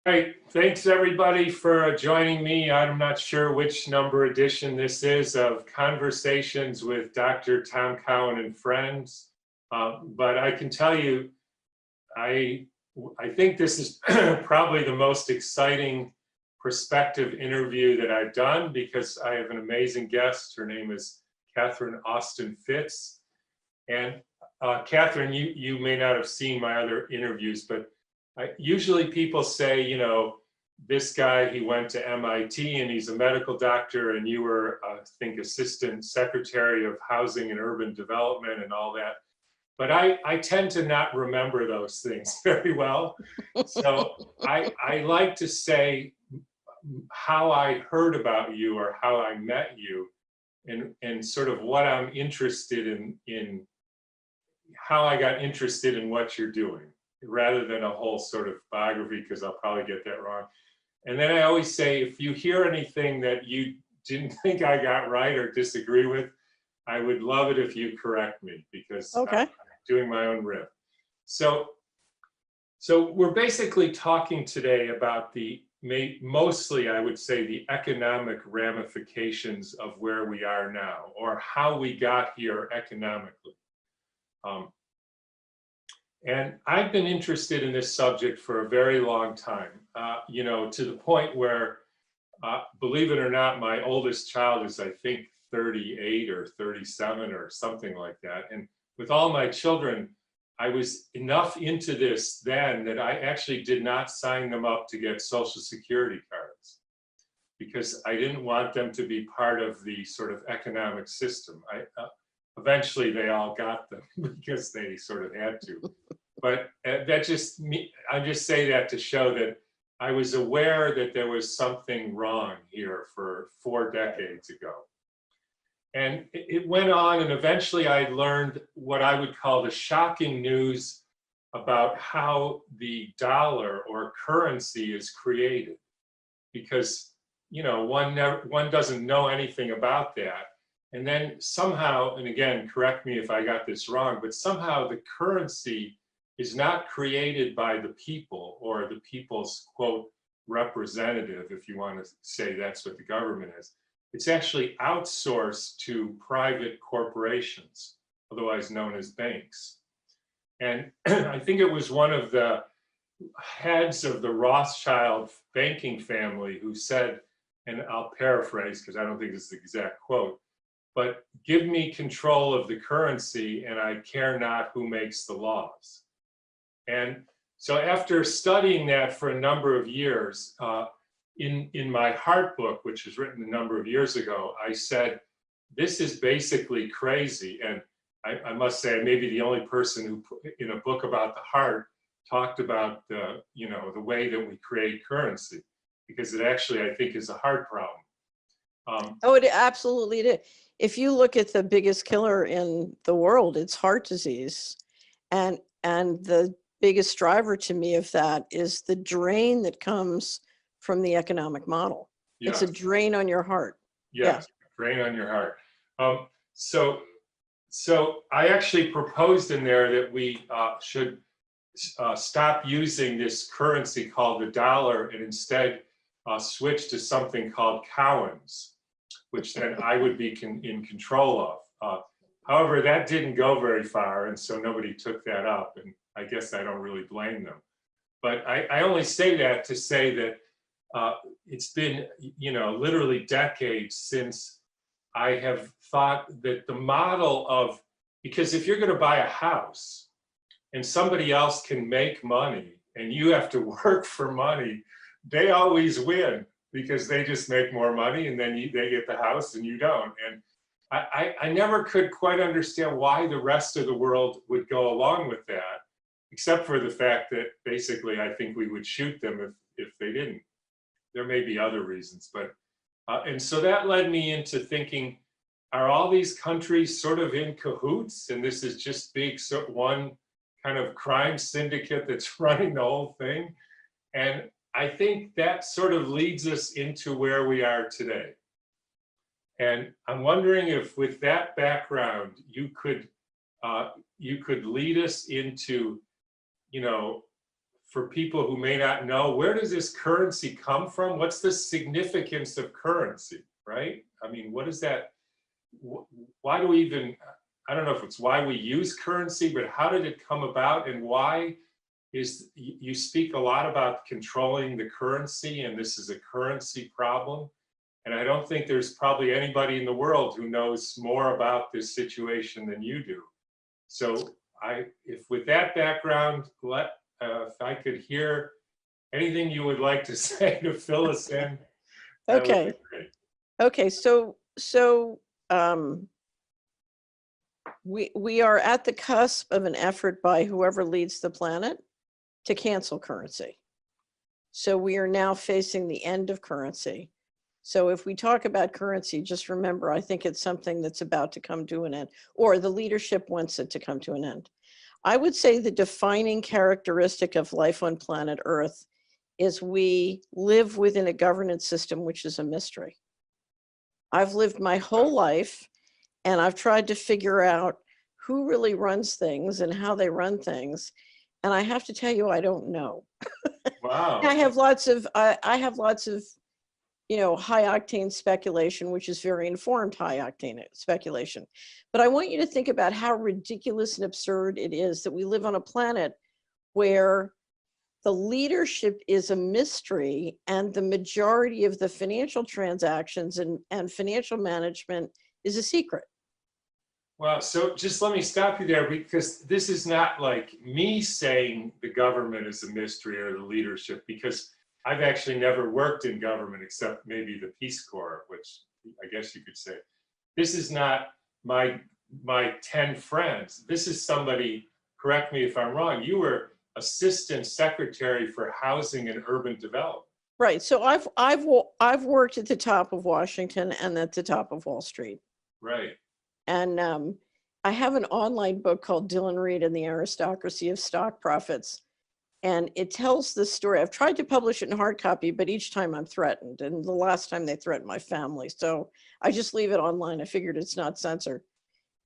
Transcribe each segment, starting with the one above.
Right. Thanks everybody for joining me. I'm not sure which number edition this is of Conversations with Dr. Tom Cowan and Friends, but I can tell you, I think this is probably the most exciting prospective interview that I've done because I have an amazing guest. Her name is Catherine Austin Fitz. And Catherine, you may not have seen my other interviews, but usually people say, you know, this guy, he went to MIT and he's a medical doctor, and you were, I think, Assistant Secretary of Housing and Urban Development and all that. But I tend to not remember those things very well. So I like to say how I heard about you or how I met you and sort of what I'm interested in how I got interested in what you're doing, rather than a whole sort of biography, because I'll probably get that wrong. And then I always say, if you hear anything that you didn't think I got right or disagree with, I would love it if you correct me, because I'm doing my own riff. So we're basically talking today about mostly, I would say, the economic ramifications of where we are now, or how we got here economically. And I've been interested in this subject for a very long time, you know, to the point where, believe it or not, my oldest child is, I think, 38 or 37 or something like that. And with all my children, I was enough into this then that I actually did not sign them up to get Social Security cards, because I didn't want them to be part of the sort of economic system. Eventually they all got them because they sort of had to. But that just, I just say that to show that I was aware that there was something wrong here for 4 decades ago. And it went on, and eventually I learned what I would call the shocking news about how the dollar or currency is created. Because, you know, one doesn't know anything about that. And then somehow, and again, correct me if I got this wrong, but somehow the currency is not created by the people or the people's, quote, representative, if you want to say that's what the government is. It's actually outsourced to private corporations, otherwise known as banks. And I think it was one of the heads of the Rothschild banking family who said, and I'll paraphrase because I don't think it's the exact quote, but give me control of the currency and I care not who makes the laws. And so after studying that for a number of years, in my Heart book, which was written a number of years ago, I said, this is basically crazy. And I must say, I may be the only person who, in a book about the heart, talked about the, you know, the way that we create currency, because it actually, I think, is a heart problem. Oh, it absolutely did. If you look at the biggest killer in the world, it's heart disease. And the biggest driver to me of that is the drain that comes from the economic model. Yes. It's a drain on your heart. Yes, drain on your heart. So I actually proposed in there that we should stop using this currency called the dollar and instead switch to something called Cowans, which then I would be in control of. However, that didn't go very far, and so nobody took that up, and I guess I don't really blame them. But I only say that to say that it's been, you know, literally decades since I have thought that the model of, because if you're going to buy a house and somebody else can make money and you have to work for money, they always win because they just make more money and then they get the house and you don't. And I never could quite understand why the rest of the world would go along with that, except for the fact that basically I think we would shoot them if they didn't. There may be other reasons, but, and so that led me into thinking, are all these countries sort of in cahoots? And this is just one kind of crime syndicate that's running the whole thing. And I think that sort of leads us into where we are today. And I'm wondering if with that background, you could lead us into, you know, for people who may not know, where does this currency come from? What's the significance of currency, right? I mean, what is that? Why do we even, I don't know if it's why we use currency, but how did it come about, and why is, you speak a lot about controlling the currency, and this is a currency problem. And I don't think there's probably anybody in the world who knows more about this situation than you do. So if with that background, if I could hear anything you would like to say to fill us in, that would be Okay. great. Okay. We are at the cusp of an effort by whoever leads the planet to cancel currency. So we are now facing the end of currency. So if we talk about currency, just remember, I think it's something that's about to come to an end, or the leadership wants it to come to an end. I would say the defining characteristic of life on planet Earth is we live within a governance system, which is a mystery. I've lived my whole life and I've tried to figure out who really runs things and how they run things. And I have to tell you, I don't know. Wow. I have lots of, high octane speculation, which is very informed high octane speculation. But I want you to think about how ridiculous and absurd it is that we live on a planet where the leadership is a mystery and the majority of the financial transactions and financial management is a secret. Well, so just let me stop you there, because this is not like me saying the government is a mystery or the leadership, because I've actually never worked in government except maybe the Peace Corps, which I guess you could say. This is not my 10 friends. This is somebody, correct me if I'm wrong, you were Assistant Secretary for Housing and Urban Development. Right. So I've worked at the top of Washington and at the top of Wall Street. Right. And I have an online book called Dylan Reed and the Aristocracy of Stock Profits. And it tells the story. I've tried to publish it in hard copy, but each time I'm threatened. And the last time they threatened my family. So I just leave it online. I figured it's not censored.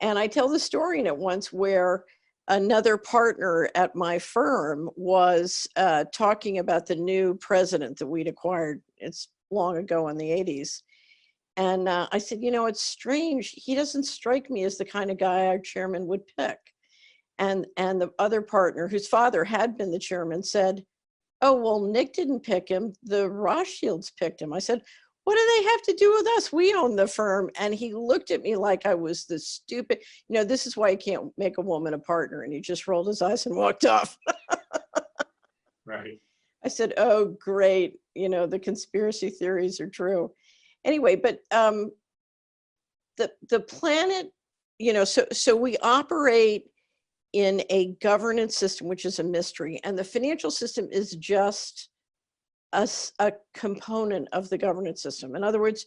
And I tell the story in it once where another partner at my firm was talking about the new president that we'd acquired. It's long ago in the 80s. And I said, it's strange. He doesn't strike me as the kind of guy our chairman would pick. And the other partner, whose father had been the chairman, said, oh, well, Nick didn't pick him. The Rothschilds picked him. I said, what do they have to do with us? We own the firm. And he looked at me like I was the stupid, this is why you can't make a woman a partner. And he just rolled his eyes and walked off. Right. I said, oh, great. The conspiracy theories are true. Anyway, but the planet, so we operate in a governance system, which is a mystery, and the financial system is just a component of the governance system. In other words,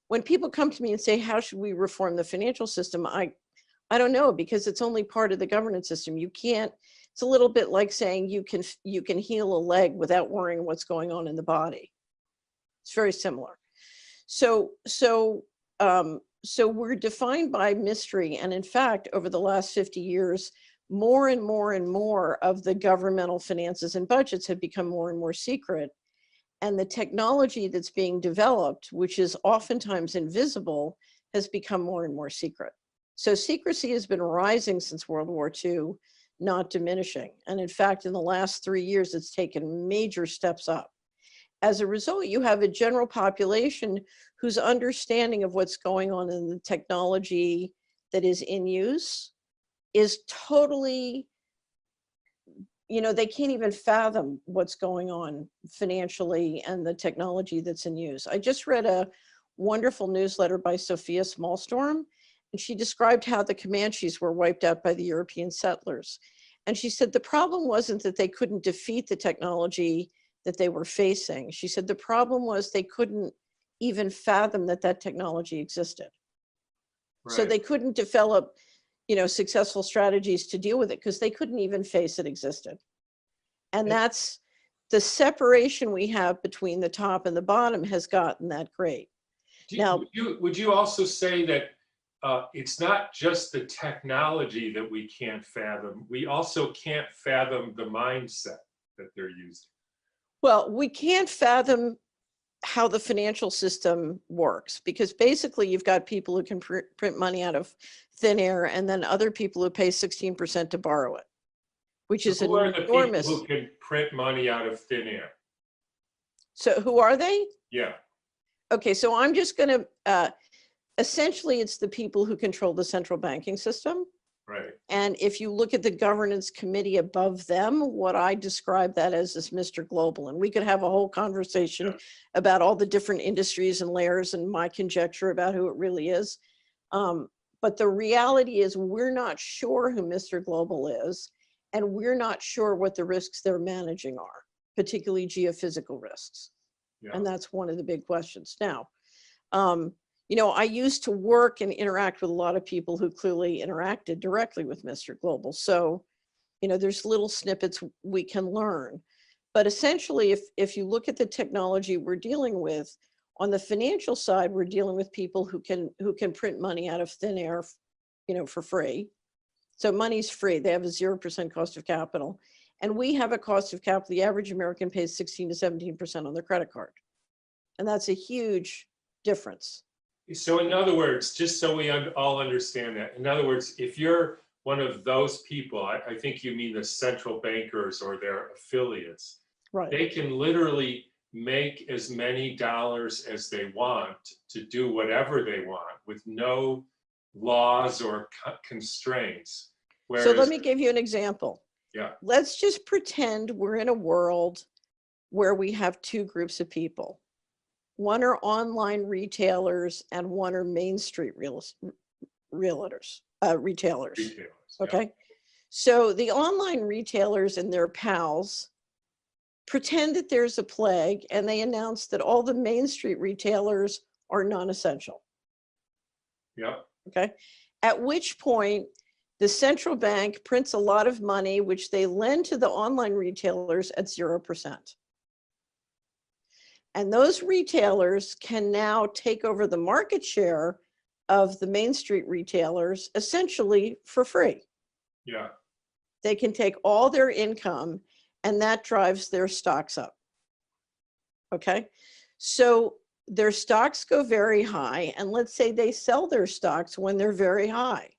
when people come to me and say, how should we reform the financial system? I don't know, because it's only part of the governance system. You can't, it's a little bit like saying you can heal a leg without worrying what's going on in the body. It's very similar. So we're defined by mystery. And in fact, over the last 50 years, more and more and more of the governmental finances and budgets have become more and more secret. And the technology that's being developed, which is oftentimes invisible, has become more and more secret. So secrecy has been rising since World War II, not diminishing. And in fact, in the last 3 years, it's taken major steps up. As a result, you have a general population whose understanding of what's going on in the technology that is in use is totally, they can't even fathom what's going on financially and the technology that's in use. I just read a wonderful newsletter by Sophia Smallstorm, and she described how the Comanches were wiped out by the European settlers. And she said the problem wasn't that they couldn't defeat the technology that they were facing. She said the problem was they couldn't even fathom that technology existed. Right. So they couldn't develop successful strategies to deal with it because they couldn't even face it existed. And that's the separation we have between the top and the bottom has gotten that great. Would you also say that it's not just the technology that we can't fathom, we also can't fathom the mindset that they're using? Well, we can't fathom how the financial system works because basically you've got people who can print money out of thin air and then other people who pay 16% to borrow it, which So is who are the people enormous. who can print money out of thin air? So who are they? Yeah, Okay, so I'm just going to, essentially it's the people who control the central banking system. right. And if you look at the governance committee above them, what I describe that as is Mr. Global. And we could have a whole conversation about all the different industries and layers and my conjecture about who it really is. But the reality is we're not sure who Mr. Global is, and we're not sure what the risks they're managing are, particularly geophysical risks. Yeah. And that's one of the big questions. Now, you know, I used to work and interact with a lot of people who clearly interacted directly with Mr. Global. So, you know, there's little snippets we can learn. But essentially, if you look at the technology we're dealing with, on the financial side, we're dealing with people who can print money out of thin air, you know, for free. So money's free. They have a 0% cost of capital. And we have a cost of capital. The average American pays 16 to 17% on their credit card. And that's a huge difference. So in other words, just so we all understand that, in other words, if you're one of those people, I think you mean the central bankers or their affiliates, Right. they can literally make as many dollars as they want to do whatever they want with no laws or constraints. Whereas, So let me give you an example. yeah, Let's just pretend we're in a world where we have two groups of people. One are online retailers and one are Main Street retailers. retailers. Okay. Yeah. So the online retailers and their pals pretend that there's a plague and they announce that all the Main Street retailers are non-essential. Yeah. Okay. At which point the central bank prints a lot of money, which they lend to the online retailers at 0%. And those retailers can now take over the market share of the Main Street retailers essentially for free. Yeah. They can take all their income and that drives their stocks up. Okay. So their stocks go very high. And let's say they sell their stocks when they're very high.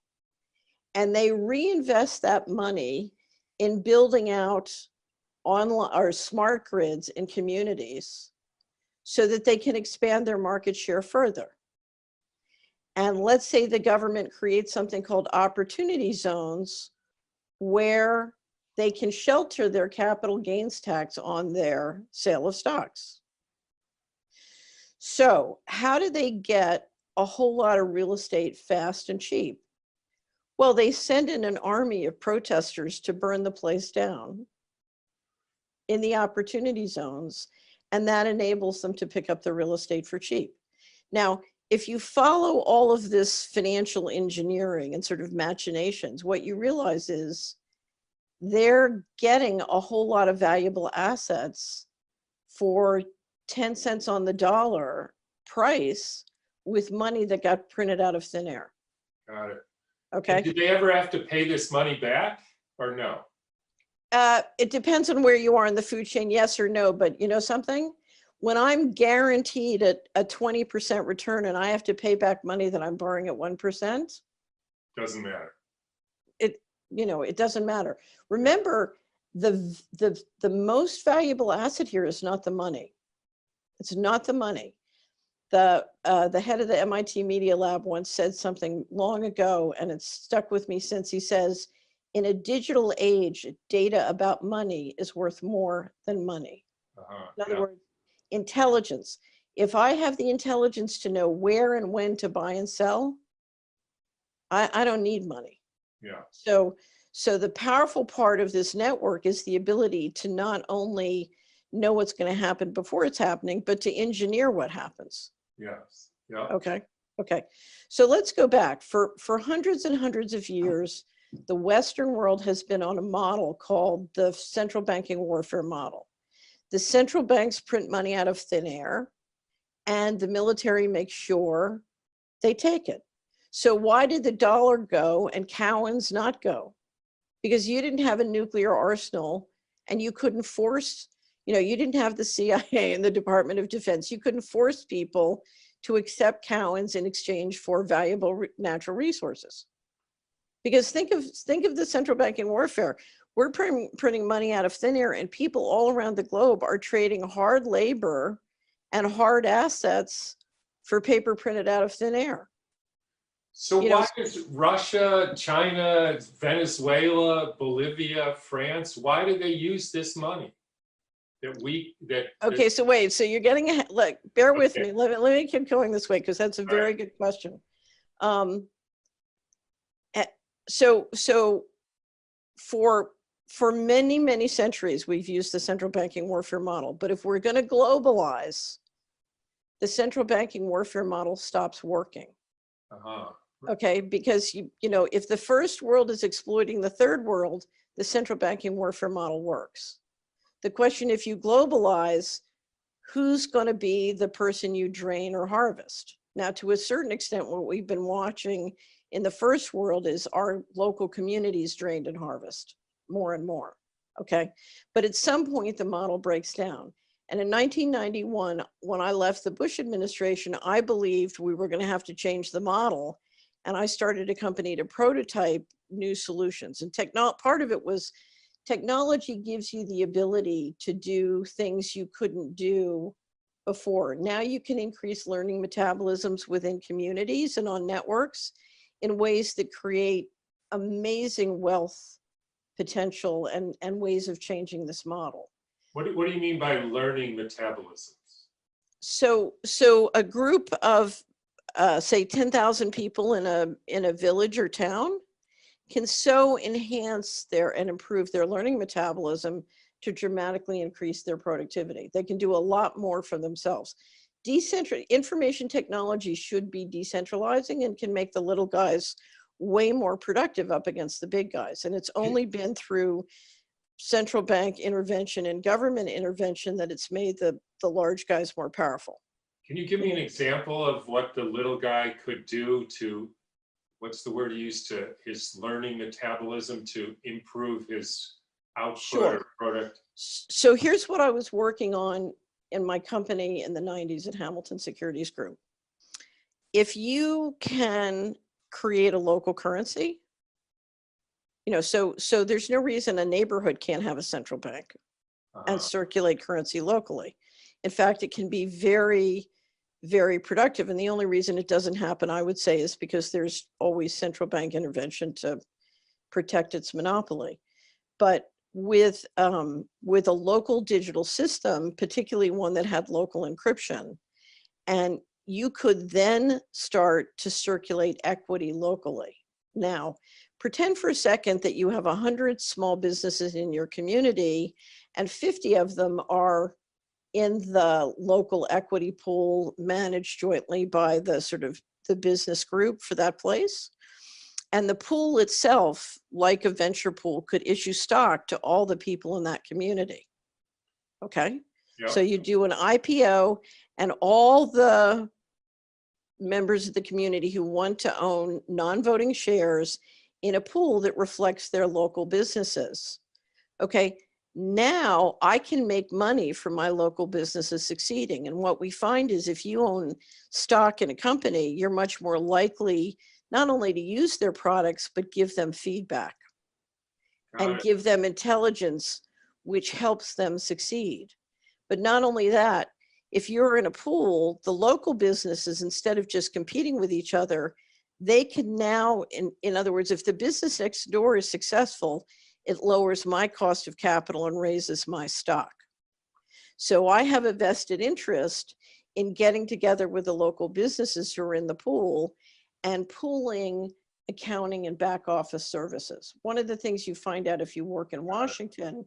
And they reinvest that money in building out online or smart grids in communities so that they can expand their market share further. And let's say the government creates something called opportunity zones where they can shelter their capital gains tax on their sale of stocks. So how do they get a whole lot of real estate fast and cheap? Well, they send in an army of protesters to burn the place down in the opportunity zones, and that enables them to pick up the real estate for cheap. Now, if you follow all of this financial engineering and sort of machinations, what you realize is they're getting a whole lot of valuable assets for 10 cents on the dollar price with money that got printed out of thin air. Got it. Okay. And did they ever have to pay this money back or no? It depends on where you are in the food chain, yes or no. But you know something? When I'm guaranteed a 20% return and I have to pay back money that I'm borrowing at 1%, Doesn't matter. It doesn't matter. Remember, the most valuable asset here is not the money. It's not the money. The head of the MIT Media Lab once said something long ago, and it's stuck with me since. He says, in a digital age, data about money is worth more than money. In other words, intelligence. If I have the intelligence to know where and when to buy and sell, I don't need money. Yeah. So the powerful part of this network is the ability to not only know what's going to happen before it's happening, but to engineer what happens. Yes. Yeah. Okay. So let's go back. For hundreds and hundreds of years, the Western world has been on a model called the central banking warfare model. The central banks print money out of thin air, and the military makes sure they take it. So why did the dollar go and Cowan's not go? Because you didn't have a nuclear arsenal and you couldn't force, you didn't have the CIA and the Department of Defense. You couldn't force people to accept Cowans in exchange for valuable natural resources. Because think of the central banking warfare. We're printing money out of thin air, and people all around the globe are trading hard labor and hard assets for paper printed out of thin air. So why does Russia, China, Venezuela, Bolivia, France, why do they use this money? Okay, so wait, so you're getting ahead, look, bear with me. Let me keep going this way, because that's a very good question. So for many, many centuries, we've used the central banking warfare model. But if we're going to globalize, the central banking warfare model stops working. Okay, because if the first world is exploiting the third world, the central banking warfare model works. The question, if you globalize, who's going to be the person you drain or harvest? Now, to a certain extent, what we've been watching in the first world is our local communities drained and harvest more and more. Okay, but at some point the model breaks down. And in 1991, when I left the Bush administration, I believed we were going to have to change the model. And I started a company to prototype new solutions. And part of it was technology gives you the ability to do things you couldn't do before. Now you can increase learning metabolisms within communities and on networks in ways that create amazing wealth potential and ways of changing this model. What do you mean by learning metabolisms? So a group of say 10,000 people in a village or town can so enhance and improve their learning metabolism to dramatically increase their productivity. They can do a lot more for themselves. Information technology should be decentralizing and can make the little guys way more productive up against the big guys. And it's only been through central bank intervention and government intervention that it's made the large guys more powerful. Can you give me an example of what the little guy could do to, what's the word you used, to his learning metabolism to improve his output or product? So here's what I was working on in my company in the 90s at Hamilton Securities Group. If you can create a local currency, so there's no reason a neighborhood can't have a central bank and circulate currency locally. In fact, it can be very, very productive. And the only reason it doesn't happen, I would say, is because there's always central bank intervention to protect its monopoly. But with a local digital system, particularly one that had local encryption, and you could then start to circulate equity locally. Now, pretend for a second that you have 100 small businesses in your community and 50 of them are in the local equity pool managed jointly by the business group for that place. And the pool itself, like a venture pool, could issue stock to all the people in that community. Okay. Yep. So you do an IPO and all the members of the community who want to own non-voting shares in a pool that reflects their local businesses. Okay. Now I can make money from my local businesses succeeding. And what we find is if you own stock in a company, you're much more likely not only to use their products, but give them feedback and give them intelligence, which helps them succeed. But not only that, if you're in a pool, the local businesses, instead of just competing with each other, they can now, in other words, if the business next door is successful, it lowers my cost of capital and raises my stock. So I have a vested interest in getting together with the local businesses who are in the pool and pooling accounting and back office services. One of the things you find out if you work in Washington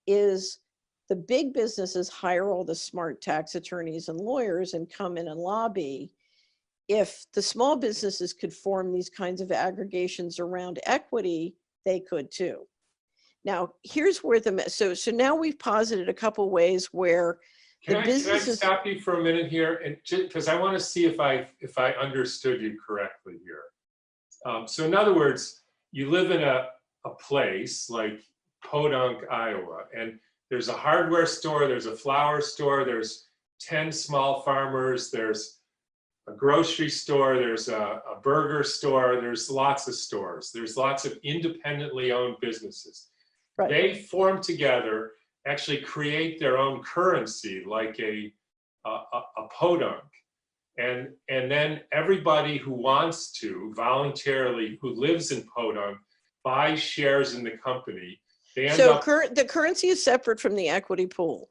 is the big businesses hire all the smart tax attorneys and lawyers and come in and lobby. If the small businesses could form these kinds of aggregations around equity, they could too. Now, here's where so now we've posited a couple ways where the businesses. Can I stop you for a minute here, and because I want to see if I understood you correctly here. So in other words, you live in a place like Podunk, Iowa, and there's a hardware store, there's a flower store, there's 10 small farmers, there's a grocery store, there's a burger store, there's lots of stores, there's lots of independently owned businesses. Right. They form together, actually create their own currency, like a podunk. And then everybody who wants to voluntarily, who lives in podunk, buys shares in the company. They end So up, the currency is separate from the equity pool.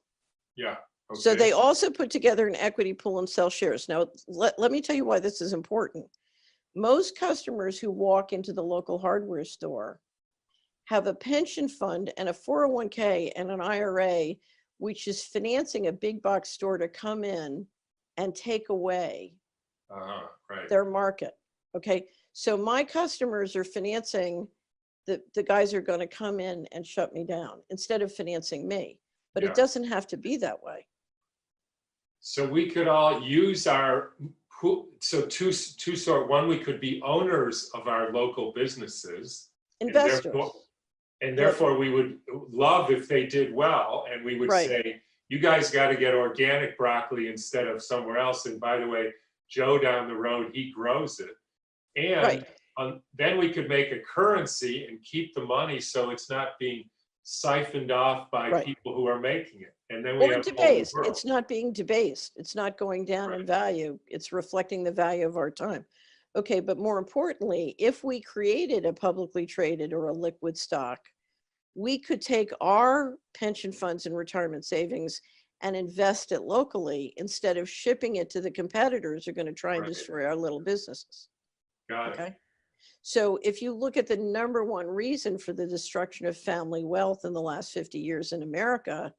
yeah. Okay. So they also put together an equity pool and sell shares. Now, let me tell you why this is important. Most customers who walk into the local hardware store have a pension fund and a 401k and an IRA, which is financing a big box store to come in and take away right. their market. Okay. So my customers are financing the guys are going to come in and shut me down instead of financing me. But Yeah. it doesn't have to be that way. So we could all use our, so two sort, one, we could be owners of our local businesses. Investors. And therefore we would love if they did well, and we would Right. say, you guys got to get organic broccoli instead of somewhere else. And by the way, Joe down the road, he grows it. And Right. Then we could make a currency and keep the money so it's not being siphoned off by Right. people who are making it. And then we Or have debased. the whole It's not being debased. It's not going down in Right. value. It's reflecting the value of our time. Okay, but more importantly, if we created a publicly traded or a liquid stock, we could take our pension funds and retirement savings and invest it locally instead of shipping it to the competitors who are going to try and Right. destroy our little businesses. Got it. Okay. So if you look at the number one reason for the destruction of family wealth in the last 50 years in America,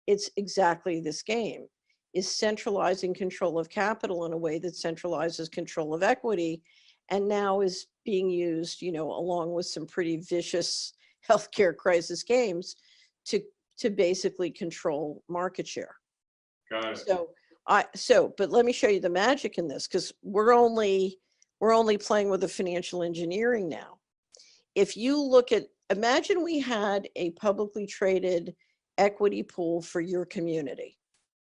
it's exactly this game, is centralizing control of capital in a way that centralizes control of equity, and now is being used, you know, along with some pretty vicious healthcare crisis games to basically control market share. Got it. But let me show you the magic in this, because we're only playing with the financial engineering now. If you look at, imagine we had a publicly traded equity pool for your community.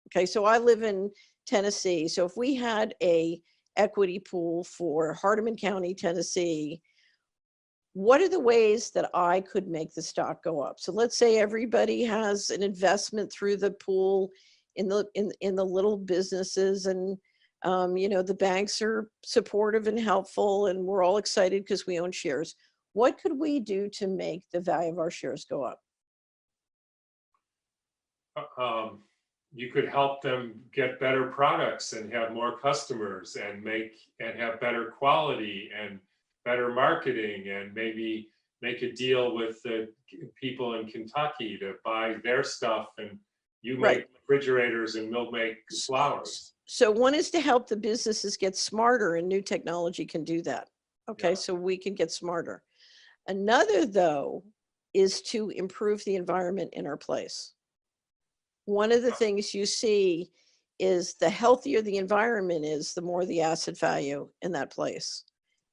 Okay, so I live in Tennessee. So if we had a equity pool for Hardeman County, Tennessee, what are the ways that I could make the stock go up? So let's say everybody has an investment through the pool in the little businesses, and you know, the banks are supportive and helpful, and we're all excited because we own shares. What could we do to make the value of our shares go up? You could help them get better products and have more customers and have better quality and better marketing, and maybe make a deal with the people in Kentucky to buy their stuff, and you make Right. refrigerators and we'll make flowers. So one is to help the businesses get smarter, and new technology can do that. Okay, Yeah. so we can get smarter. Another, though, is to improve the environment in our place. One of the things you see is the healthier the environment is, the more the asset value in that place,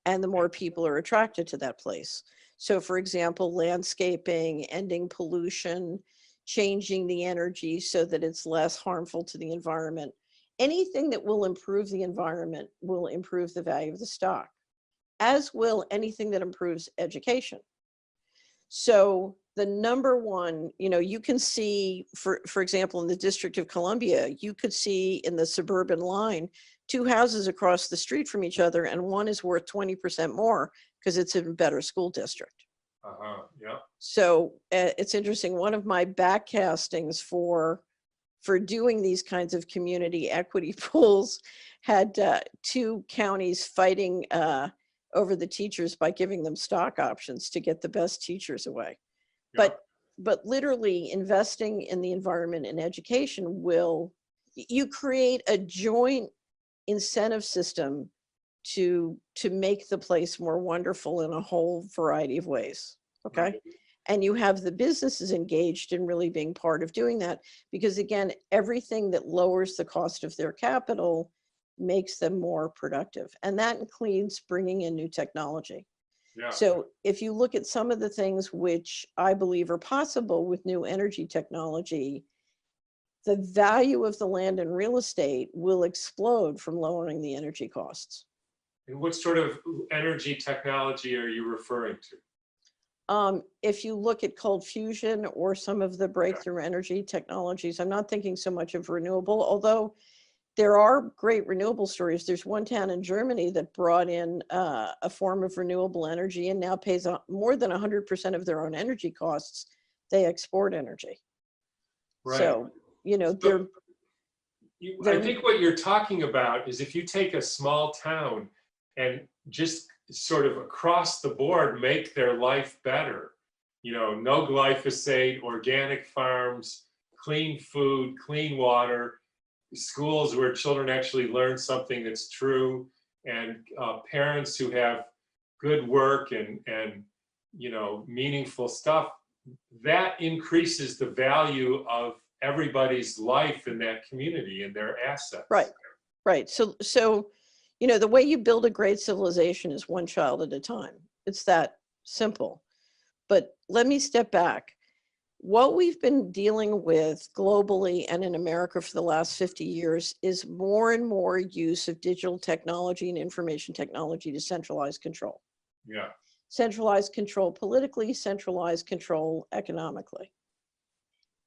and the more people are attracted to that place. So for example, landscaping, ending pollution, changing the energy so that it's less harmful to the environment. Anything that will improve the environment will improve the value of the stock, as will anything that improves education. So the number one, you know, you can see, for example, in the District of Columbia, you could see in the suburban line, two houses across the street from each other, and one is worth 20% more because it's in a better school district. Yeah. So it's interesting. One of my backcastings for doing these kinds of community equity pools had two counties fighting over the teachers by giving them stock options to get the best teachers away. Yeah. But literally investing in the environment and education you create a joint incentive system to make the place more wonderful in a whole variety of ways. Okay. Right. And you have the businesses engaged in really being part of doing that, because again, everything that lowers the cost of their capital makes them more productive. And that includes bringing in new technology. Yeah. So if you look at some of the things which I believe are possible with new energy technology, the value of the land and real estate will explode from lowering the energy costs. And what sort of energy technology are you referring to? If you look at cold fusion or some of the breakthrough energy technologies, I'm not thinking so much of renewable, although there are great renewable stories. There's one town in Germany that brought in a form of renewable energy and now pays more than 100% of their own energy costs. They export energy. Right. So, you know, So I they're, think what you're talking about is if you take a small town and just sort of across the board make their life better, you know, no glyphosate, organic farms, clean food, clean water, schools where children actually learn something that's true, and parents who have good work and you know, meaningful stuff, that increases the value of everybody's life in that community and their assets. right, right. So, you know, the way you build a great civilization is one child at a time. It's that simple. But let me step back. What we've been dealing with globally and in America for the last 50 years is more and more use of digital technology and information technology to centralize control. Yeah. Centralized control politically, centralized control economically.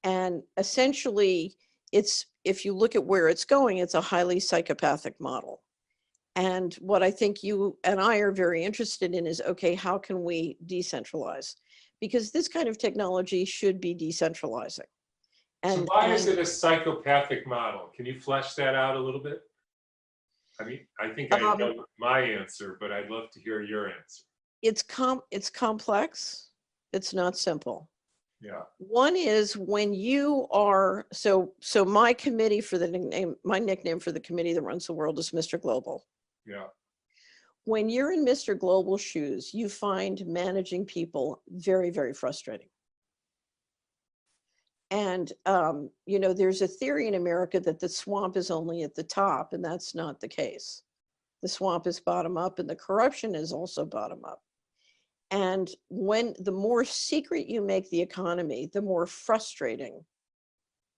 And essentially, it's, if you look at where it's going, it's a highly psychopathic model. And what I think you and I are very interested in is, okay, how can we decentralize? Because this kind of technology should be decentralizing. So why is it a psychopathic model? Can you flesh that out a little bit? I mean, I think I know my answer, but I'd love to hear your answer. It's complex. It's not simple. Yeah. One is when you are, so my committee for the nickname, my nickname for the committee that runs the world is Mr. Global. Yeah. When you're in Mr. Global shoes, you find managing people very, very frustrating. And, you know, there's a theory in America that the swamp is only at the top, and that's not the case. The swamp is bottom up, and the corruption is also bottom up. And when the more secret you make the economy, the more frustrating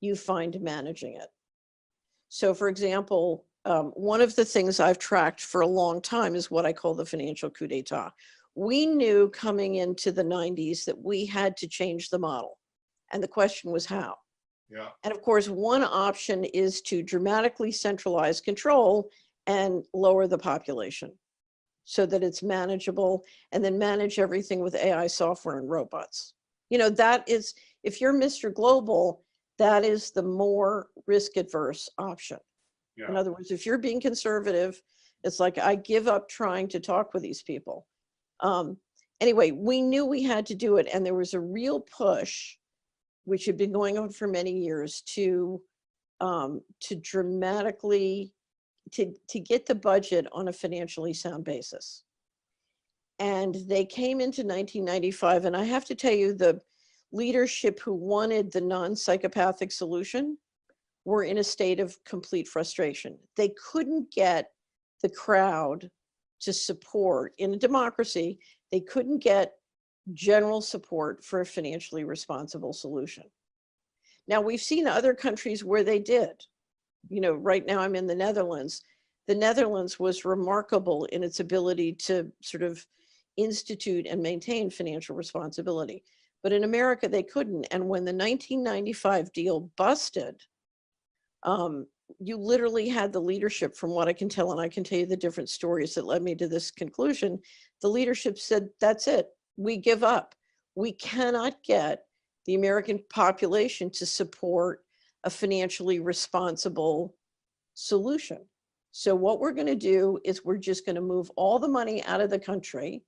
you find managing it. So, for example, one of the things I've tracked for a long time is what I call the financial coup d'etat. We knew coming into the 90s that we had to change the model. And the question was how? Yeah. And of course, one option is to dramatically centralize control and lower the population so that it's manageable, and then manage everything with AI software and robots. You know, that is, if you're Mr. Global, that is the more risk adverse option. Yeah. In other words, if you're being conservative, it's like, I give up trying to talk with these people. Anyway, we knew we had to do it, and there was a real push, which had been going on for many years, to dramatically to get the budget on a financially sound basis. And they came into 1995, and I have to tell you, the leadership who wanted the non-psychopathic solution were in a state of complete frustration. They couldn't get the crowd to support, in a democracy, they couldn't get general support for a financially responsible solution. Now, we've seen other countries where they did. You know, right now I'm in the Netherlands. The Netherlands was remarkable in its ability to sort of institute and maintain financial responsibility. But in America, they couldn't. And when the 1995 deal busted, you literally had the leadership, from what I can tell, and I can tell you the different stories that led me to this conclusion. The leadership said, that's it, we give up. We cannot get the American population to support a financially responsible solution. So what we're going to do is we're just going to move all the money out of the country.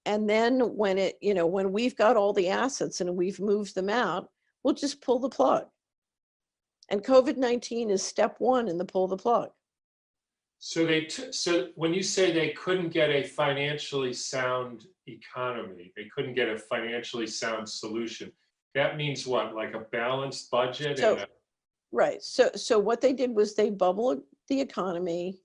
And then when it, you know, when we've got all the assets and we've moved them out, we'll just pull the plug. And COVID-19 is step one in the pull the plug. So so when you say they couldn't get a financially sound economy, they couldn't get a financially sound solution, that means what? Like a balanced budget? So, right. So what they did was they bubbled the economy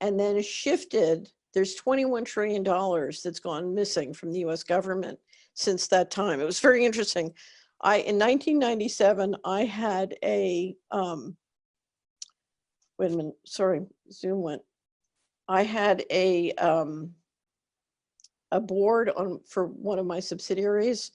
and then shifted there's $21 trillion that's gone missing from the US government since that time. It was very interesting. In 1997, I had wait a minute, sorry, Zoom went. I had a board for one of my subsidiaries,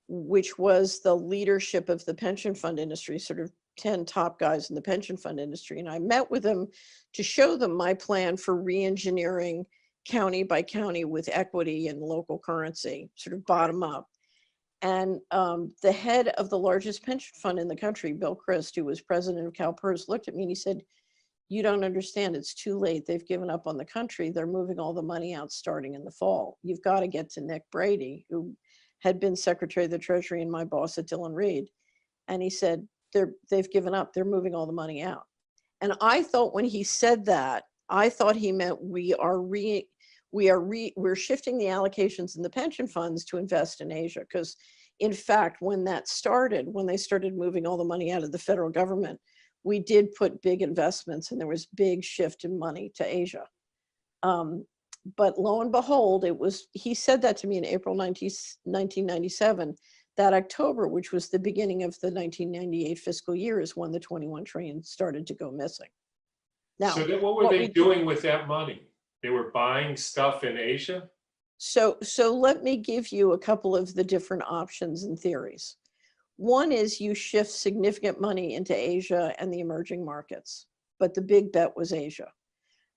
which was the leadership of the pension fund industry, sort of 10 top guys in the pension fund industry. And I met with them to show them my plan for re-engineering county by county with equity and local currency, sort of bottom up. And the head of the largest pension fund in the country, Bill Christ, who was president of CalPERS, looked at me and he said, "You don't understand, it's too late. They've given up on the country. They're moving all the money out starting in the fall. You've got to get to Nick Brady," who had been Secretary of the Treasury and my boss at Dillon Read. And he said, they've given up. They're moving all the money out. And I thought when he said that, I thought he meant we're shifting the allocations in the pension funds to invest in Asia. Because in fact, when they started moving all the money out of the federal government, we did put big investments and there was big shift in money to Asia. But lo and behold, he said that to me in April 1997. That October, which was the beginning of the 1998 fiscal year, is when the 21 trillion started to go missing. Now, so what were they doing with that money? They were buying stuff in Asia? So let me give you a couple of the different options and theories. One is you shift significant money into Asia and the emerging markets, but the big bet was Asia.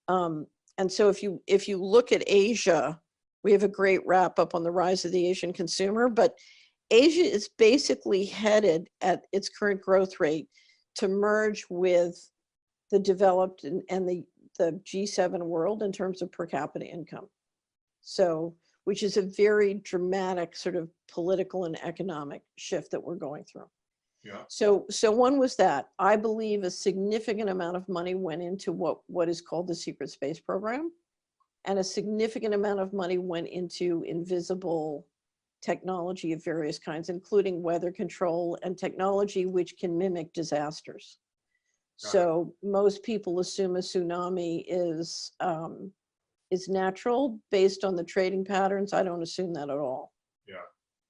And so if you look at Asia, we have a great wrap up on the rise of the Asian consumer, but Asia is basically headed at its current growth rate to merge with the developed and the G7 world in terms of per capita income. So, which is a very dramatic sort of political and economic shift that we're going through. Yeah. So one was that. I believe a significant amount of money went into what is called the secret space program, and a significant amount of money went into invisible technology of various kinds, including weather control and technology which can mimic disasters. So most people assume a tsunami is natural based on the trading patterns. I don't assume that at all. Yeah,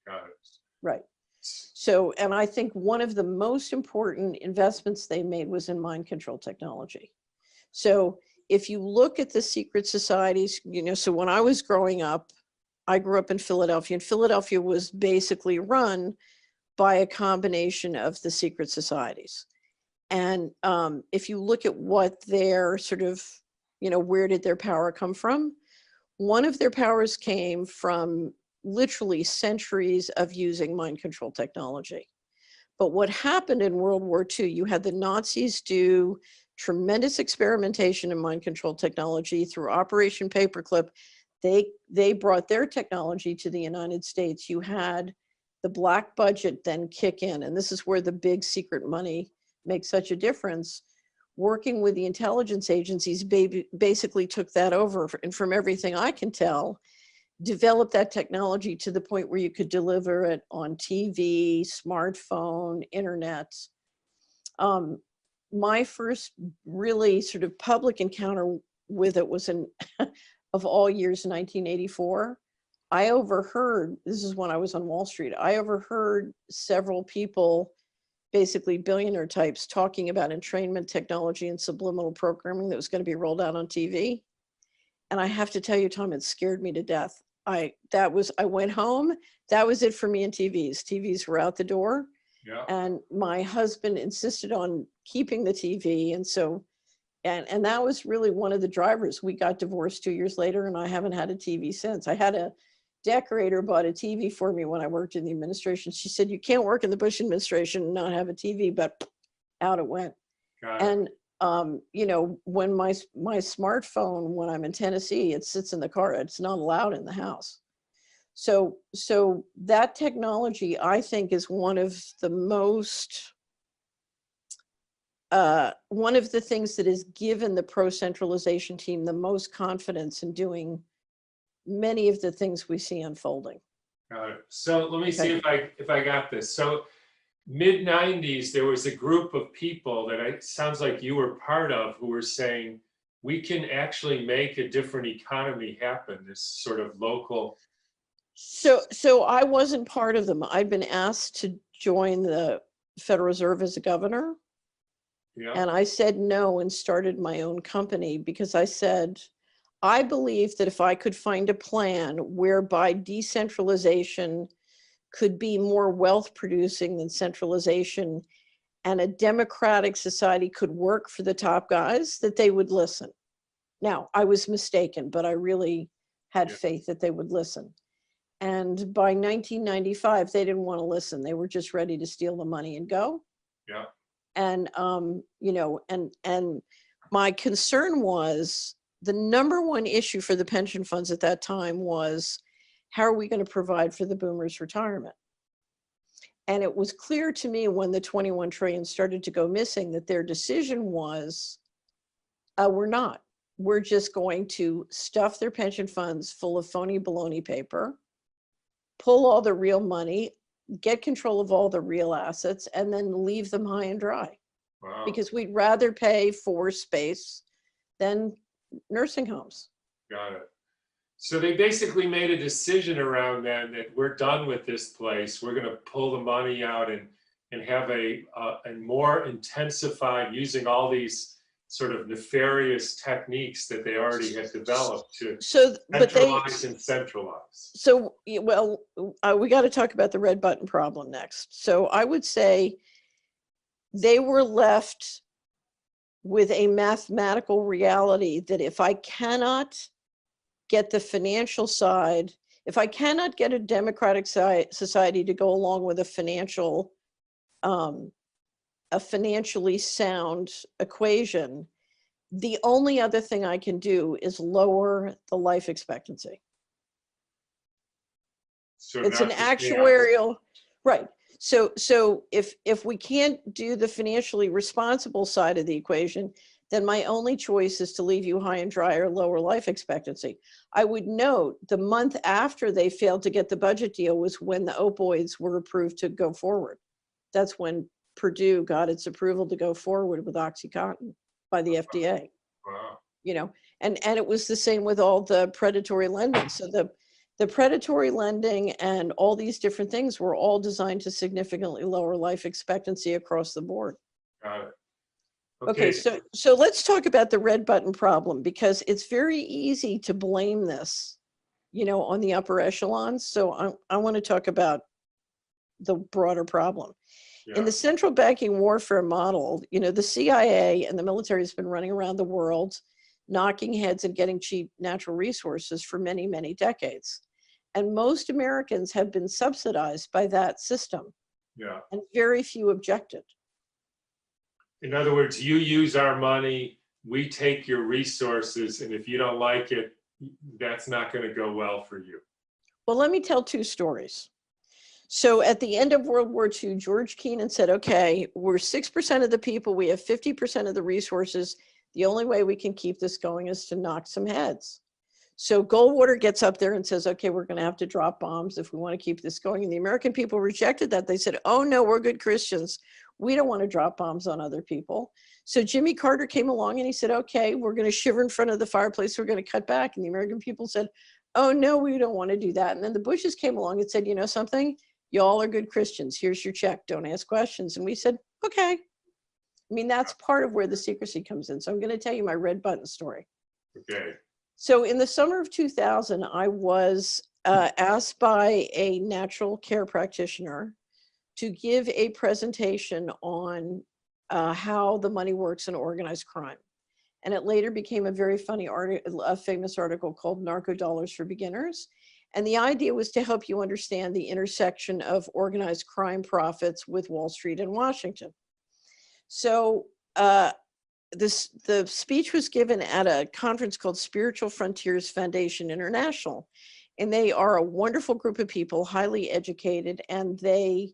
got it. Right. So, and I think one of the most important investments they made was in mind control technology. So if you look at the secret societies, so when I was growing up, I grew up in Philadelphia, and Philadelphia was basically run by a combination of the secret societies. And if you look at what their sort of, where did their power come from? One of their powers came from literally centuries of using mind control technology. But what happened in World War II, you had the Nazis do tremendous experimentation in mind control technology through Operation Paperclip. They brought their technology to the United States. You had the black budget then kick in, and this is where the big secret money makes such a difference. Working with the intelligence agencies basically took that over, and from everything I can tell, developed that technology to the point where you could deliver it on TV, smartphone, internet. My first really sort of public encounter with it was in, of all years, 1984. I overheard, this is when I was on Wall Street, I overheard several people, basically billionaire types, talking about entrainment technology and subliminal programming that was going to be rolled out on TV. And I have to tell you, Tom, it scared me to death. I went home, that was it for me and TVs. TVs were out the door. Yeah. And my husband insisted on keeping the TV. And so, and that was really one of the drivers. We got divorced 2 years later, and I haven't had a TV since. I had a decorator bought a TV for me when I worked in the administration. She said, "You can't work in the Bush administration and not have a TV," but out it went. And when my smartphone, when I'm in Tennessee, it sits in the car. It's not allowed in the house. So that technology, I think, is one of the most, one of the things that has given the pro-centralization team the most confidence in doing many of the things we see unfolding. Got it. So let me see if I got this. So mid 90s, there was a group of people that it sounds like you were part of who were saying we can actually make a different economy happen, this sort of local. So I wasn't part of them. I'd been asked to join the Federal Reserve as a governor, Yeah, and I said no and started my own company because I said, I believe that if I could find a plan whereby decentralization could be more wealth producing than centralization, and a democratic society could work for the top guys, that they would listen. Now, I was mistaken, but I really had yeah, faith that they would listen. And by 1995, they didn't want to listen. They were just ready to steal the money and go. yeah. And and my concern was the number one issue for the pension funds at that time was, how are we going to provide for the boomers' retirement? And it was clear to me when the 21 trillion started to go missing that their decision was, we're not. We're just going to stuff their pension funds full of phony baloney paper, pull all the real money, get control of all the real assets, and then leave them high and dry. Wow, Because we'd rather pay for space than nursing homes. got it. So they basically made a decision around then that we're done with this place. We're going to pull the money out and have a more intensified, using all these sort of nefarious techniques that they already had developed to So, but they, centralize and centralize. so, well, we got to talk about the red button problem next. So I would say they were left with a mathematical reality that if I cannot get the financial side, if I cannot get a democratic society to go along with a financially sound equation, the only other thing I can do is lower the life expectancy. So It's an not just the actuarial, right. So if we can't do the financially responsible side of the equation, then my only choice is to leave you high and dry or lower life expectancy. I would note the month after they failed to get the budget deal was when the opioids were approved to go forward. That's when Purdue got its approval to go forward with OxyContin by the FDA. Wow. You know, and it was the same with all the predatory lending. So the predatory lending and all these different things were all designed to significantly lower life expectancy across the board. Got it. Okay, so let's talk about the red button problem, because it's very easy to blame this, on the upper echelons. So I want to talk about the broader problem. Yeah, In the central banking warfare model, the CIA and the military has been running around the world, knocking heads and getting cheap natural resources for many, many decades. And most Americans have been subsidized by that system, yeah. and very few objected. In other words, you use our money, we take your resources, and if you don't like it, that's not going to go well for you. Well, let me tell two stories. So at the end of World War II, George Kennan said, okay, we're 6% of the people, we have 50% of the resources. The only way we can keep this going is to knock some heads. So Goldwater gets up there and says, okay, we're going to have to drop bombs if we want to keep this going. And the American people rejected that. They said, oh no, we're good Christians. We don't want to drop bombs on other people. So Jimmy Carter came along and he said, okay, we're going to shiver in front of the fireplace. We're going to cut back. And the American people said, oh no, we don't want to do that. And then the Bushes came along and said, you know something? Y'all are good Christians. Here's your check. Don't ask questions. And we said, okay. I mean, that's part of where the secrecy comes in. So I'm going to tell you my red button story. Okay. So in the summer of 2000, I was asked by a natural care practitioner to give a presentation on how the money works in organized crime. And it later became a very funny a famous article called Narco Dollars for Beginners. And the idea was to help you understand the intersection of organized crime profits with Wall Street and Washington. So the speech was given at a conference called Spiritual Frontiers Foundation International. And they are a wonderful group of people, highly educated, and they,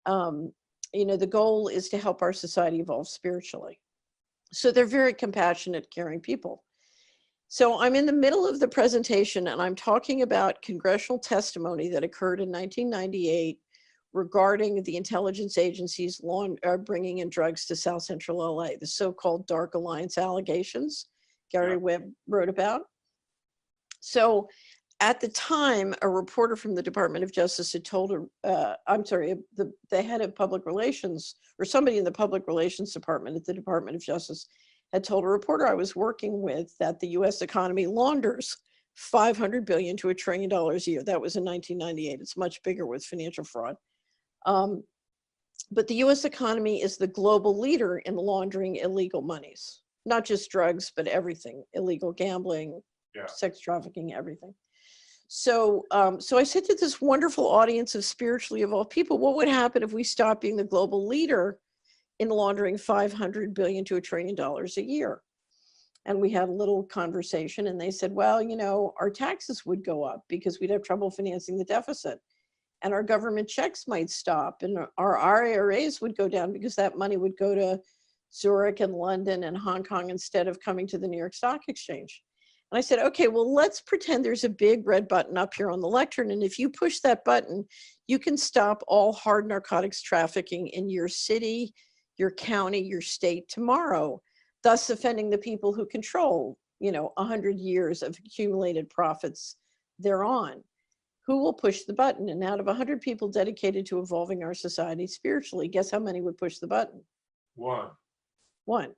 the goal is to help our society evolve spiritually. So they're very compassionate, caring people. So I'm in the middle of the presentation and I'm talking about congressional testimony that occurred in 1998 regarding the intelligence agencies bringing in drugs to South Central LA, the so-called Dark Alliance allegations. Gary Yeah. Webb wrote about. So at the time, a reporter from the Department of Justice had told her, the head of public relations, or somebody in the public relations department at the Department of Justice, had told a reporter I was working with that the US economy launders $500 billion to $1 trillion a year. That was in 1998. It's much bigger with financial fraud. But the US economy is the global leader in laundering illegal monies, not just drugs, but everything, illegal gambling, Yeah. sex trafficking, everything. So, so I said to this wonderful audience of spiritually evolved people, what would happen if we stopped being the global leader in laundering $500 billion to $1 trillion a year? And we had a little conversation, and they said, well, you know, our taxes would go up because we'd have trouble financing the deficit, and our government checks might stop, and our IRAs would go down because that money would go to Zurich and London and Hong Kong instead of coming to the New York Stock Exchange. And I said, okay, well, let's pretend there's a big red button up here on the lectern. And if you push that button, you can stop all hard narcotics trafficking in your city, your county, your state tomorrow, thus offending the people who control, you know, 100 years of accumulated profits thereon. Who will push the button? And out of 100 people dedicated to evolving our society spiritually, guess how many would push the button? One.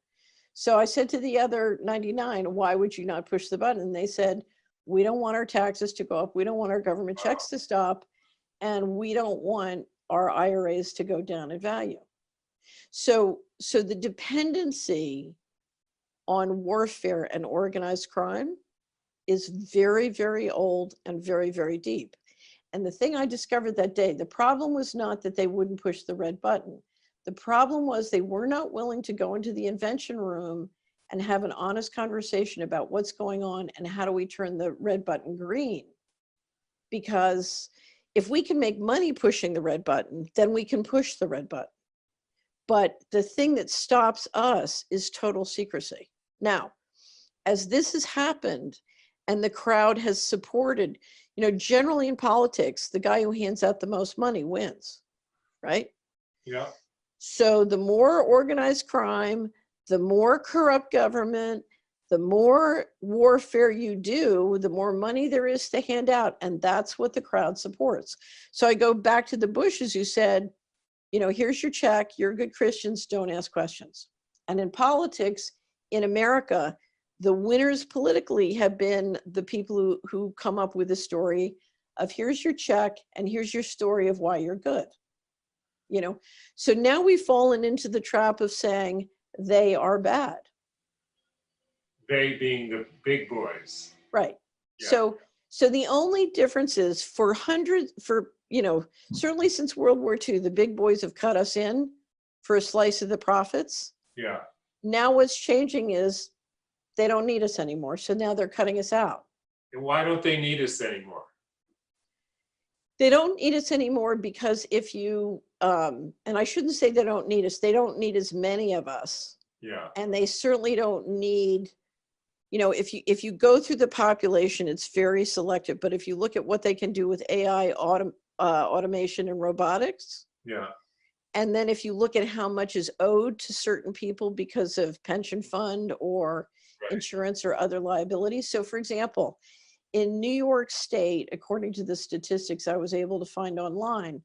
So I said to the other 99, why would you not push the button? And they said, we don't want our taxes to go up. We don't want our government checks to stop. And we don't want our IRAs to go down in value. So the dependency on warfare and organized crime is very, very old and very, very deep. And the thing I discovered that day, the problem was not that they wouldn't push the red button. The problem was they were not willing to go into the invention room and have an honest conversation about what's going on and how do we turn the red button green. Because if we can make money pushing the red button, then we can push the red button. But the thing that stops us is total secrecy. Now, as this has happened and the crowd has supported, you know, generally in politics, the guy who hands out the most money wins, right? Yeah. So the more organized crime, the more corrupt government, the more warfare you do, the more money there is to hand out. And that's what the crowd supports. So I go back to the Bushes who said, you know, here's your check. You're good Christians. Don't ask questions. And in politics, in America, the winners politically have been the people who come up with a story of here's your check and here's your story of why you're good. You know, so now we've fallen into the trap of saying they are bad. They being the big boys. Right. Yeah. So the only difference is you know, certainly since World War II, the big boys have cut us in for a slice of the profits. Yeah. Now what's changing is they don't need us anymore. So now they're cutting us out. And why don't they need us anymore? They don't need us anymore because if you, and I shouldn't say they don't need us, they don't need as many of us. Yeah. And they certainly don't need, you know, if you go through the population, it's very selective. But if you look at what they can do with AI, automation and robotics, Yeah. and then if you look at how much is owed to certain people because of pension fund or Right. insurance or other liabilities. So for example, in New York State, according to the statistics I was able to find online,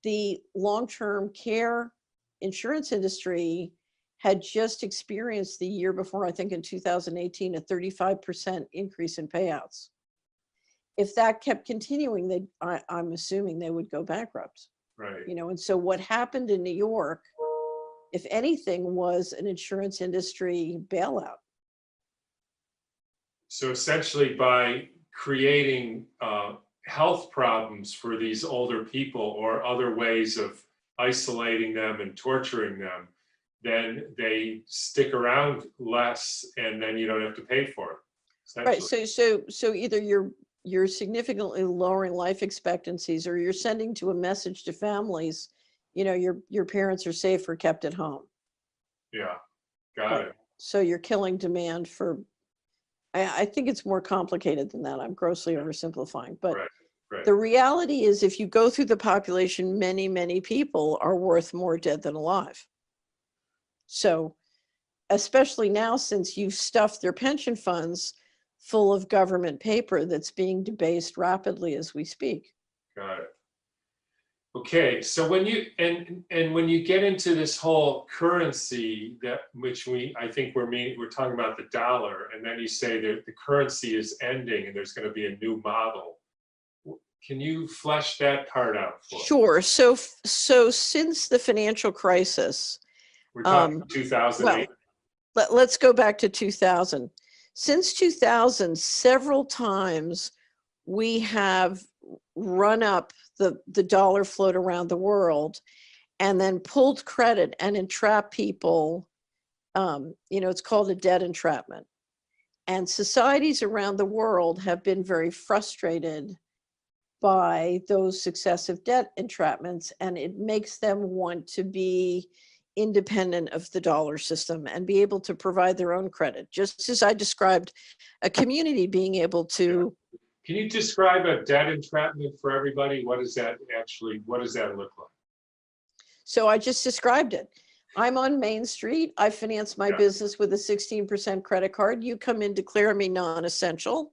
the long-term care insurance industry had just experienced the year before, I think in 2018, a 35% increase in payouts. If that kept continuing, I'm assuming they would go bankrupt. Right. You know, and so what happened in New York, if anything, was an insurance industry bailout. So essentially, by creating health problems for these older people or other ways of isolating them and torturing them, then they stick around less, and then you don't have to pay for it. Right. So either you're significantly lowering life expectancies, or you're sending to a message to families, you know, your parents are safe or kept at home. Yeah. Got Right. it. So you're killing demand for. I think it's more complicated than that. I'm grossly oversimplifying, but Right. the reality is if you go through the population, many, many people are worth more dead than alive. So, especially now since you've stuffed their pension funds full of government paper that's being debased rapidly as we speak. Got it. Okay, so when you and when you get into this whole currency that which I think we're talking about the dollar, and then you say that the currency is ending and there's going to be a new model. Can you flesh that part out for us? Sure. So since the financial crisis, We're talking 2008. well, let's go back to 2000. Since 2000, several times we have run up the dollar float around the world and then pulled credit and entrapped people. It's called a debt entrapment. And societies around the world have been very frustrated by those successive debt entrapments, and it makes them want to be independent of the dollar system and be able to provide their own credit, just as I described a community being able to. Can you describe a debt entrapment for everybody? What does that look like? So I just described it. I'm on Main Street. I finance my business with a 16% credit card. You come in, declare me non-essential.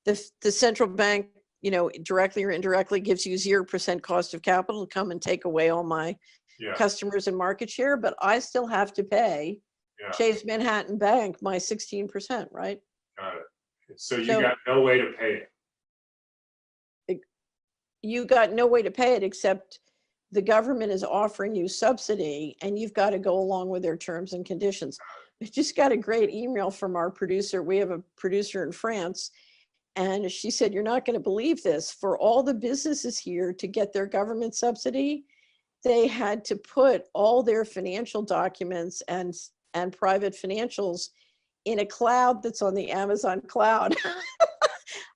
The central bank, directly or indirectly gives you 0% cost of capital to come and take away all my customers and market share, but I still have to pay Chase Manhattan Bank my 16%, right? Got it. So you got no way to pay it. You got no way to pay it except the government is offering you subsidy and you've got to go along with their terms and conditions. I just got a great email from our producer. We have a producer in France, and she said, you're not going to believe this. For all the businesses here to get their government subsidy, they had to put all their financial documents and private financials in a cloud that's on the Amazon cloud.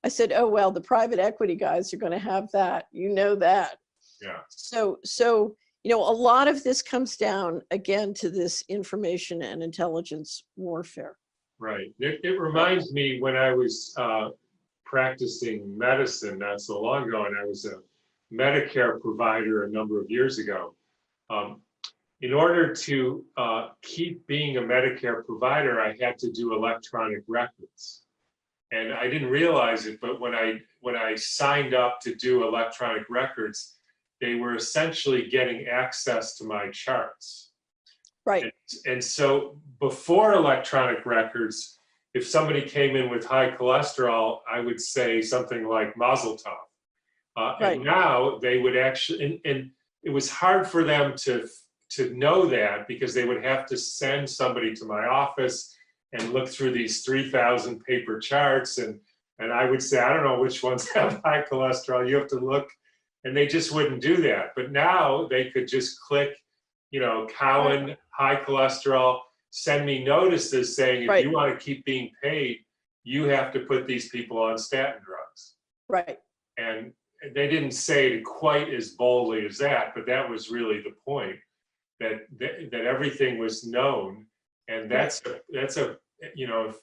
I said, oh, well, the private equity guys are going to have that. That. Yeah. So, a lot of this comes down, again, to this information and intelligence warfare. Right. It reminds me when I was practicing medicine not so long ago, and I was a Medicare provider a number of years ago. In order to keep being a Medicare provider, I had to do electronic records. And I didn't realize it, but when I signed up to do electronic records, they were essentially getting access to my charts. Right. And so before electronic records, if somebody came in with high cholesterol, I would say something like Mazel Tov. Right. And now they would actually, and it was hard for them to know that because they would have to send somebody to my office and look through these 3,000 paper charts. And I would say, I don't know which ones have high cholesterol. You have to look, and they just wouldn't do that. But now they could just click, Cowan, high cholesterol, send me notices saying, if you want to keep being paid, you have to put these people on statin drugs. Right. And they didn't say it quite as boldly as that, but that was really the point, that everything was known. And that's a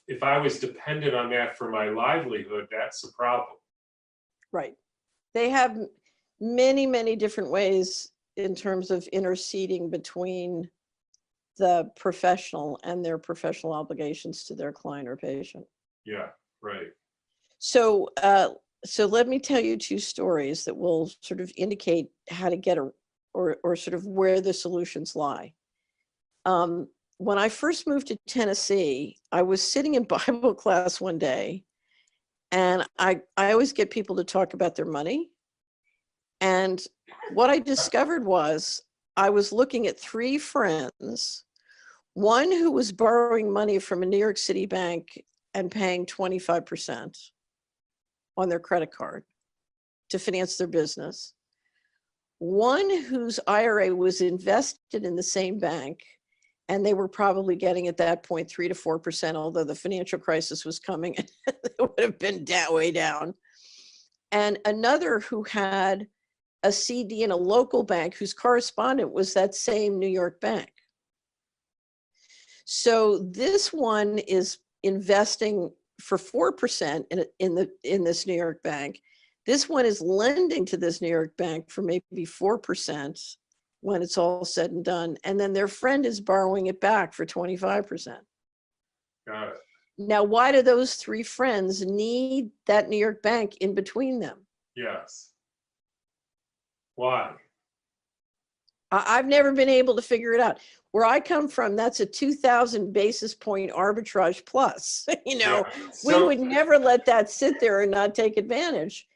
if I was dependent on that for my livelihood, that's a problem. Right. They have many, many different ways in terms of interceding between the professional and their professional obligations to their client or patient. Yeah, right. So let me tell you two stories that will sort of indicate how to get or sort of where the solutions lie. When I first moved to Tennessee, I was sitting in Bible class one day, and I always get people to talk about their money. And what I discovered was I was looking at three friends, one who was borrowing money from a New York City bank and paying 25% on their credit card to finance their business, one whose IRA was invested in the same bank, and they were probably getting at that point 3 to 4%, although the financial crisis was coming and it would have been way down. And another who had a CD in a local bank whose correspondent was that same New York bank. So this one is investing for 4% in this New York bank. This one is lending to this New York bank for maybe 4% when it's all said and done. And then their friend is borrowing it back for 25%. got it. Now, why do those three friends need that New York bank in between them? Yes. Why? I've never been able to figure it out. Where I come from, that's a 2,000 basis point arbitrage plus. Yeah. We So, would never let that sit there and not take advantage.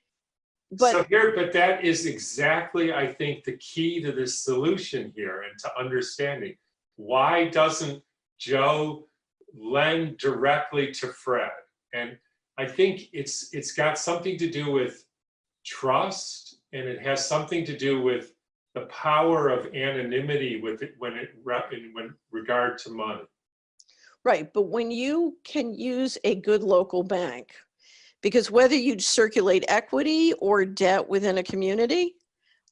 so But here, but that is exactly, I think, the key to this solution here and to understanding. Why doesn't Joe lend directly to Fred? And I think it's got something to do with trust, and it has something to do with the power of anonymity with it when regard to money. right, but when you can use a good local bank, because whether you circulate equity or debt within a community,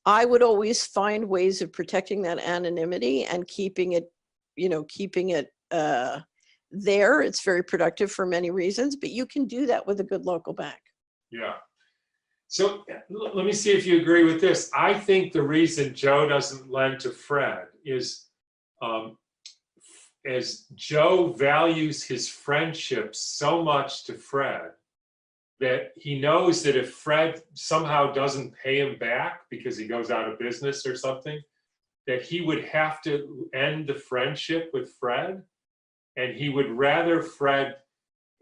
I would always find ways of protecting that anonymity and keeping it, keeping it there. It's very productive for many reasons, but you can do that with a good local bank. Yeah. So let me see if you agree with this. I think the reason Joe doesn't lend to Fred is as Joe values his friendship so much to Fred that he knows that if Fred somehow doesn't pay him back because he goes out of business or something, that he would have to end the friendship with Fred, and he would rather Fred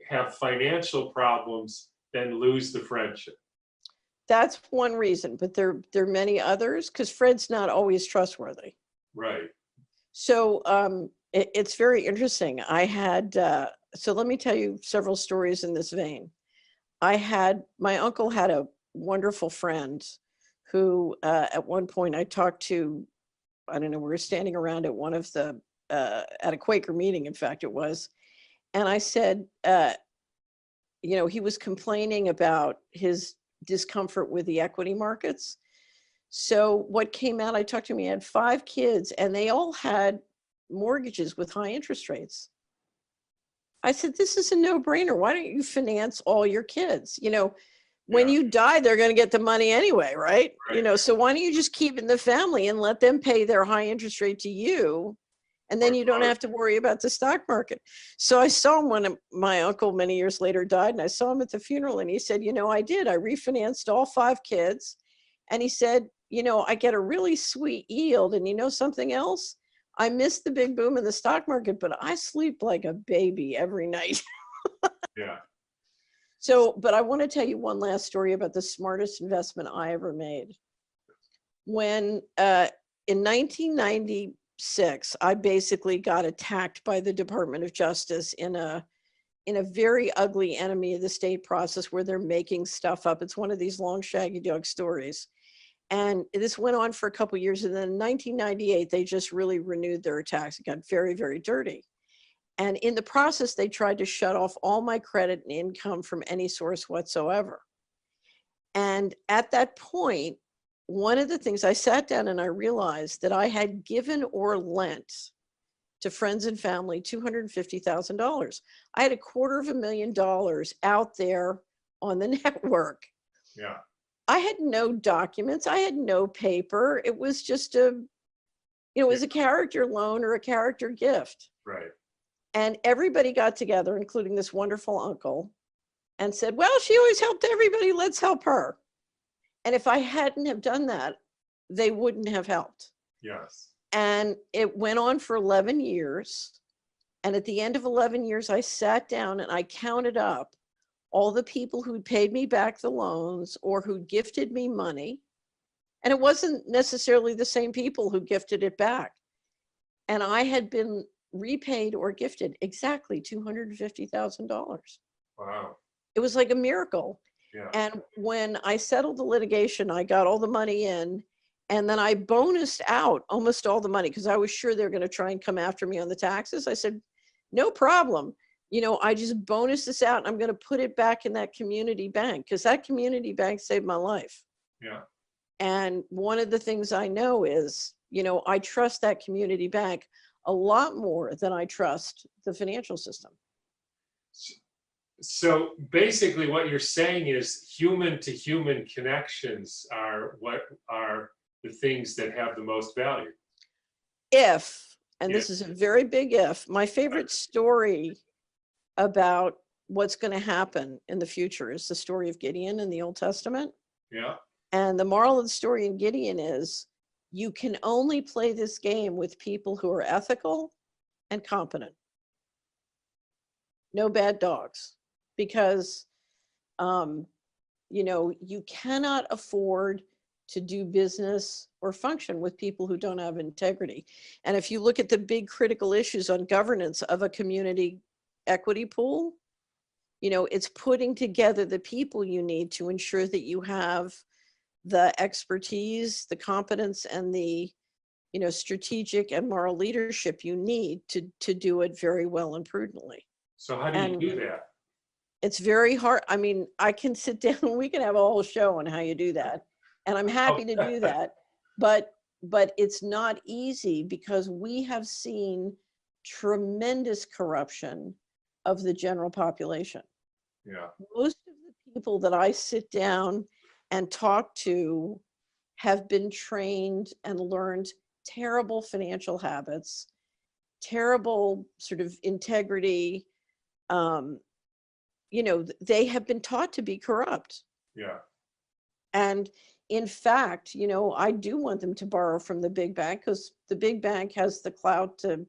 have financial problems than lose the friendship. That's one reason, but there are many others because Fred's not always trustworthy. Right. So it's very interesting. I had, so let me tell you several stories in this vein. My uncle had a wonderful friend who at one point I talked to, I don't know, we were standing around at one of the, at a Quaker meeting, in fact it was. And I said, he was complaining about his discomfort with the equity markets. So what came out, I talked to him, he had 5 kids and they all had mortgages with high interest rates. I said, this is a no-brainer. Why don't you finance all your kids? When Yeah. you die, they're going to get the money anyway, right? Right. So why don't you just keep it in the family and let them pay their high interest rate to you? And then you don't have to worry about the stock market. So I saw him when my uncle many years later died, and I saw him at the funeral and he said, I did. I refinanced all 5 kids. And he said, I get a really sweet yield. And something else? I missed the big boom in the stock market, but I sleep like a baby every night. Yeah. So, but I want to tell you one last story about the smartest investment I ever made. When in 1996, I basically got attacked by the Department of Justice in a very ugly enemy of the state process where they're making stuff up. It's one of these long shaggy dog stories. And this went on for a couple of years. And then in 1998, they just really renewed their attacks. It got very, very dirty. And in the process, they tried to shut off all my credit and income from any source whatsoever. And at that point, one of the things I sat down and I realized that I had given or lent to friends and family $250,000. I had $250,000 out there on the network. Yeah. I had no documents. I had no paper. It was just it was a character loan or a character gift. Right. And everybody got together, including this wonderful uncle, and said, well, she always helped everybody. Let's help her. And if I hadn't have done that, they wouldn't have helped. Yes. And it went on for 11 years. And at the end of 11 years, I sat down and I counted up all the people who'd paid me back the loans or who gifted me money. And it wasn't necessarily the same people who gifted it back. And I had been repaid or gifted exactly $250,000. Wow. It was like a miracle. Yeah. And when I settled the litigation, I got all the money in, and then I bonused out almost all the money because I was sure they were going to try and come after me on the taxes. I said, no problem. I just bonus this out and I'm going to put it back in that community bank because that community bank saved my life. Yeah. And one of the things I know is, I trust that community bank a lot more than I trust the financial system. So basically what you're saying is human to human connections are what are the things that have the most value. And this is a very big if, my favorite story about what's going to happen in the future is the story of Gideon in the Old Testament. Yeah. And the moral of the story in Gideon is you can only play this game with people who are ethical and competent. No bad dogs, because you cannot afford to do business or function with people who don't have integrity. And if you look at the big critical issues on governance of a community equity pool, it's putting together the people you need to ensure that you have the expertise, the competence, and the strategic and moral leadership you need to do it very well and prudently. So how do you do that? It's very hard. I mean, I can sit down, we can have a whole show on how you do that. And I'm happy to do that. But it's not easy, because we have seen tremendous corruption of the general population. Yeah. Most of the people that I sit down and talk to have been trained and learned terrible financial habits, terrible sort of integrity. They have been taught to be corrupt. Yeah. And in fact, I do want them to borrow from the big bank, because the big bank has the clout to,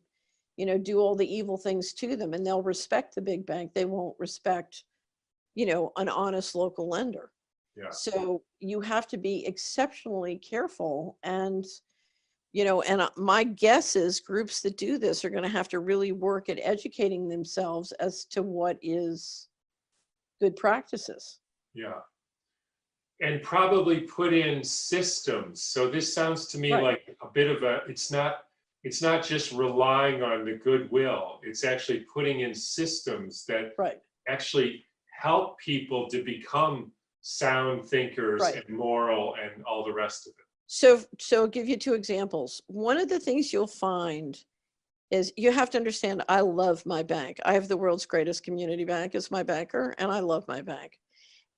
do all the evil things to them, and they'll respect the big bank. They won't respect, an honest local lender. Yeah. So you have to be exceptionally careful. And, my guess is groups that do this are going to have to really work at educating themselves as to what is good practices. Yeah. And probably put in systems. So this sounds to me Right. like a bit of it's not just relying on the goodwill. It's actually putting in systems that Right. actually help people to become sound thinkers Right. and moral and all the rest of it. So I'll give you two examples. One of the things you'll find is you have to understand, I love my bank. I have the world's greatest community bank as my banker, and I love my bank.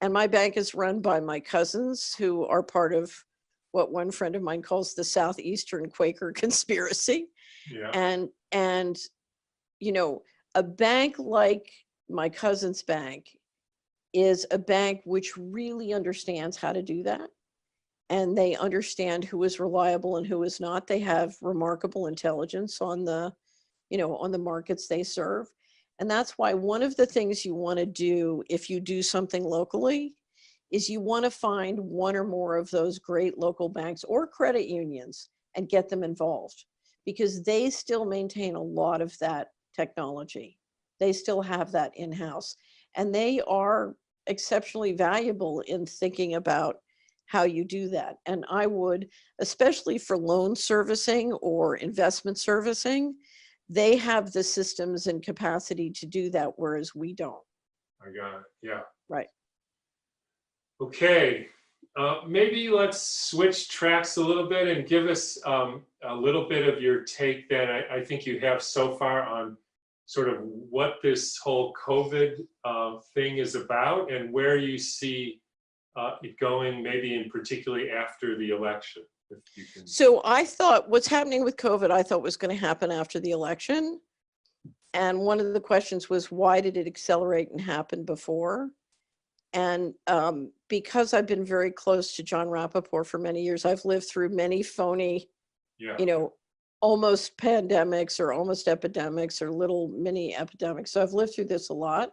And my bank is run by my cousins, who are part of what one friend of mine calls the Southeastern Quaker conspiracy. Yeah. And a bank like my cousin's bank is a bank which really understands how to do that. And they understand who is reliable and who is not. They have remarkable intelligence on the markets they serve. And that's why one of the things you want to do if you do something locally is you want to find one or more of those great local banks or credit unions and get them involved, because they still maintain a lot of that technology. They still have that in-house, and they are exceptionally valuable in thinking about how you do that. And I would, especially for loan servicing or investment servicing, they have the systems and capacity to do that, whereas we don't. I got it. Yeah. Right. Okay. Maybe let's switch tracks a little bit and give us a little bit of your take then. I think you have so far on sort of what this whole COVID thing is about and where you see it going, maybe in particularly after the election. If you can. So I thought what's happening with COVID, I thought was going to happen after the election. And one of the questions was, why did it accelerate and happen before? And because I've been very close to John Rappaport for many years, I've lived through many phony, almost pandemics or almost epidemics or little mini epidemics. So I've lived through this a lot.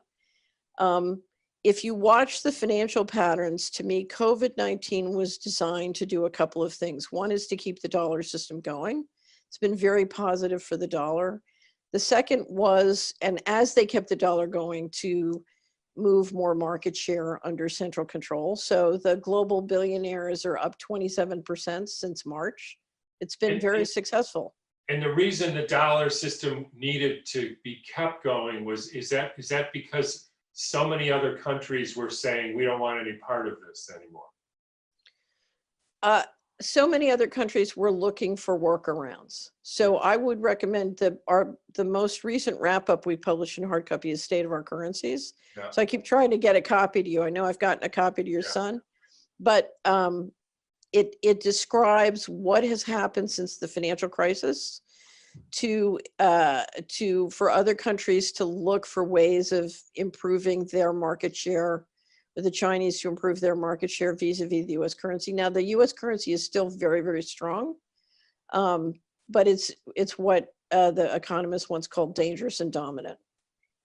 If you watch the financial patterns, to me, COVID-19 was designed to do a couple of things. One is to keep the dollar system going. It's been very positive for the dollar. The second was, and as they kept the dollar going, to move more market share under central control. So the global billionaires are up 27% since March. It's been very successful. And the reason the dollar system needed to be kept going is that because so many other countries were saying, we don't want any part of this anymore? So many other countries were looking for workarounds. So I would recommend the most recent wrap up we published in hard copy is State of Our Currencies. Yeah. So I keep trying to get a copy to you. I know I've gotten a copy to your son, but it describes what has happened since the financial crisis. for other countries to look for ways of improving their market share, or the Chinese to improve their market share vis-a-vis the US currency. Now, the US currency is still very, very strong, but it's what the economists once called dangerous and dominant.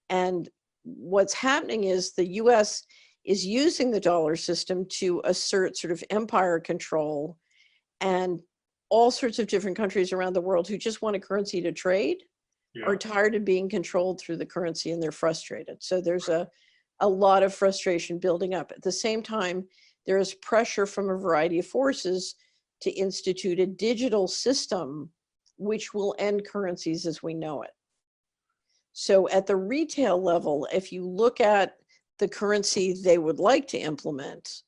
And what's happening is the US is using the dollar system to assert sort of empire control, and all sorts of different countries around the world who just want a currency to trade are tired of being controlled through the currency, and they're frustrated. So there's a lot of frustration building up. At the same time, there is pressure from a variety of forces to institute a digital system which will end currencies as we know it. So at the retail level, if you look at the currency they would like to implement,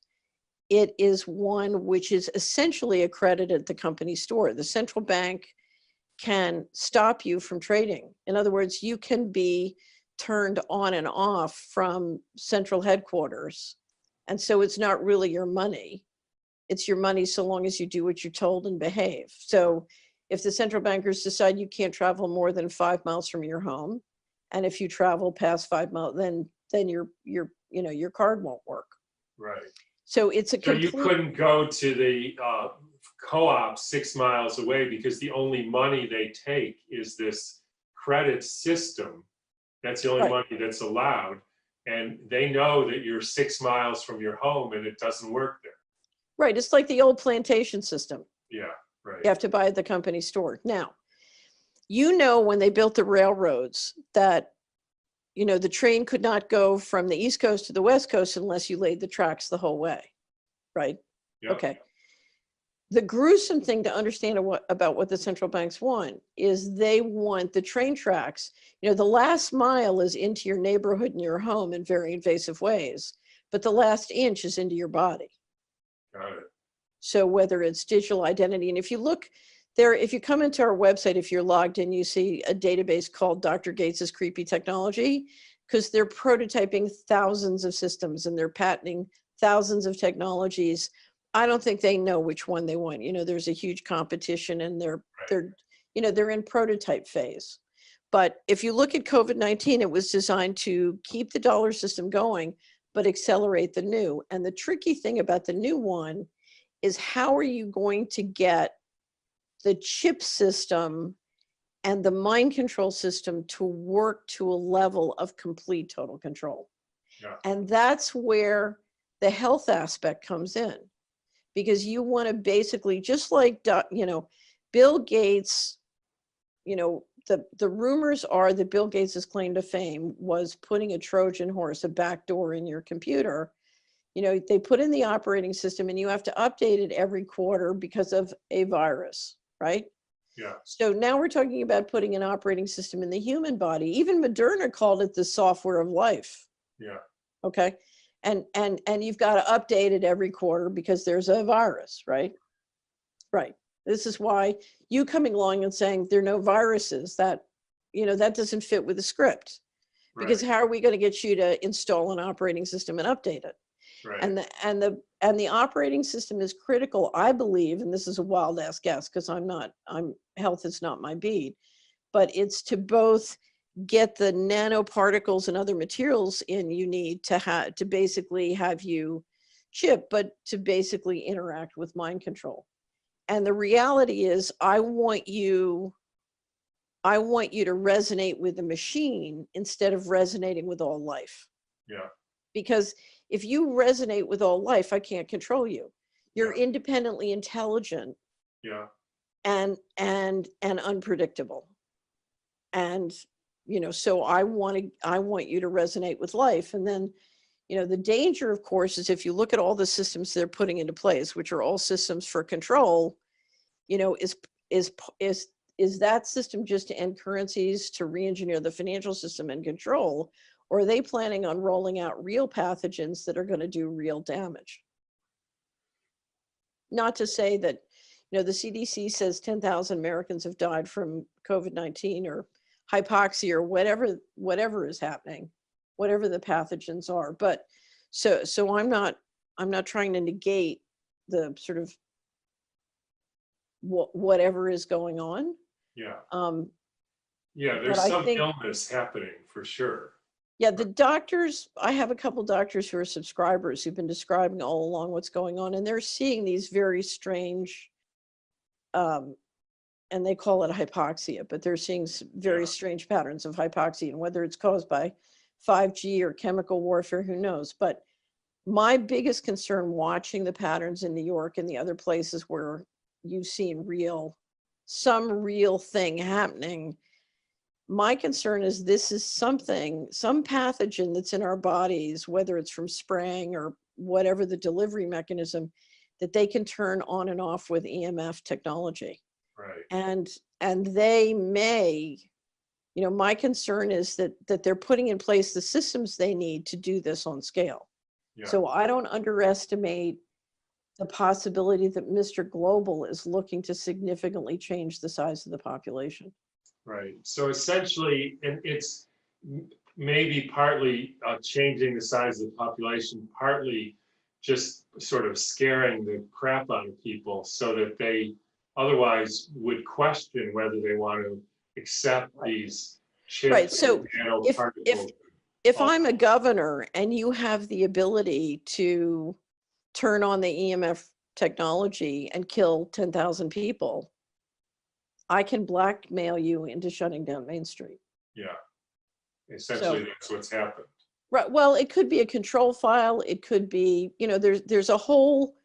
it is one which is essentially accredited at the company store. The central bank can stop you from trading. In other words, you can be turned on and off from central headquarters. And so it's not really your money. It's your money so long as you do what you're told and behave. So if the central bankers decide you can't travel more than 5 miles from your home, and if you travel past 5 miles, then your card won't work. Right. So it's a So complete. you couldn't go to the co-op 6 miles away because the only money they take is this credit system. That's the only Right. money that's allowed. And they know that you're 6 miles from your home and it doesn't work there. Right. It's like the old plantation system. Yeah, right. You have to buy at the company store. Now, when they built the railroads that, the train could not go from the East Coast to the West Coast unless you laid the tracks the whole way, right? Yep. Okay. The gruesome thing to understand about what the central banks want is they want the train tracks. The last mile is into your neighborhood and your home in very invasive ways, but the last inch is into your body. Got it. So whether it's digital identity, and if you look there, if you come into our website, if you're logged in, you see a database called Dr. Gates's Creepy Technology, because they're prototyping thousands of systems and they're patenting thousands of technologies. I don't think they know which one they want. There's a huge competition, and they're in prototype phase. But if you look at COVID-19, it was designed to keep the dollar system going, but accelerate the new. And the tricky thing about the new one is, how are you going to get the chip system and the mind control system to work to a level of complete total control? Yeah. And that's where the health aspect comes in, because you want to basically, just like, Bill Gates, the rumors are that Bill Gates' claim to fame was putting a Trojan horse, a backdoor in your computer. They put in the operating system and you have to update it every quarter because of a virus, right? Yeah. So now we're talking about putting an operating system in the human body. Even Moderna called it the software of life. Yeah. Okay. And you've got to update it every quarter because there's a virus, right? Right. This is why you coming along and saying there are no viruses, that doesn't fit with the script. Because how are we going to get you to install an operating system and update it? Right. And the operating system is critical, I believe, and this is a wild ass guess because health is not my beat, but it's to both get the nanoparticles and other materials you need to basically have you chip, but to basically interact with mind control. And the reality is, I want you to resonate with the machine instead of resonating with all life. Yeah. Because if you resonate with all life, I can't control you. You're independently intelligent. Yeah. And unpredictable. And so I want you to resonate with life. And then, the danger, of course, is if you look at all the systems they're putting into place, which are all systems for control, is that system just to end currencies, to re-engineer the financial system and control? Or are they planning on rolling out real pathogens that are going to do real damage? Not to say that, the CDC says 10,000 Americans have died from COVID-19 or hypoxia or whatever is happening, whatever the pathogens are. But so I'm not trying to negate the sort of whatever is going on, Yeah. Um, Yeah, but there's I some think, illness happening for sure. yeah, the doctors, I have a couple doctors who are subscribers who've been describing all along what's going on, and they're seeing these very strange, um, and they call it hypoxia, but they're seeing very Yeah. strange patterns of hypoxia, and whether it's caused by 5G or chemical warfare, who knows? But my biggest concern watching the patterns in New York and the other places where you've seen some real thing happening, my concern is this is some pathogen that's in our bodies, whether it's from spraying or whatever the delivery mechanism, that they can turn on and off with EMF technology. Right. And they may, my concern is that they're putting in place the systems they need to do this on scale. Yeah. So I don't underestimate the possibility that Mr. Global is looking to significantly change the size of the population. Right. So essentially, and it's maybe partly changing the size of the population, partly just sort of scaring the crap out of people so that they otherwise would question whether they want to accept these Right. chips, So if nanoparticles. I'm a governor and you have the ability to turn on the EMF technology and kill 10,000 people, I can blackmail you into shutting down Main Street. Yeah. Essentially, So, that's what's happened. right. Well, it could be a control file. It could be, there's a whole,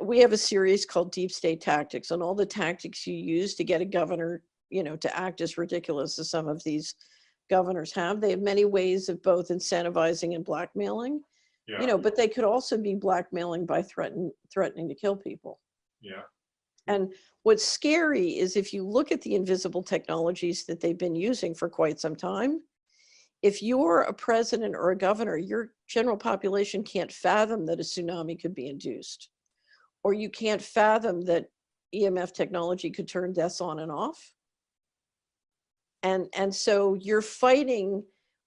we have a series called Deep State Tactics, and all the tactics you use to get a governor, to act as ridiculous as some of these governors have. They have many ways of both incentivizing and blackmailing, Yeah. but they could also be blackmailing by threatening to kill people. Yeah. And what's scary is if you look at the invisible technologies that they've been using for quite some time, if you're a president or a governor, your general population can't fathom that a tsunami could be induced, or you can't fathom that EMF technology could turn deaths on and off. And so you're fighting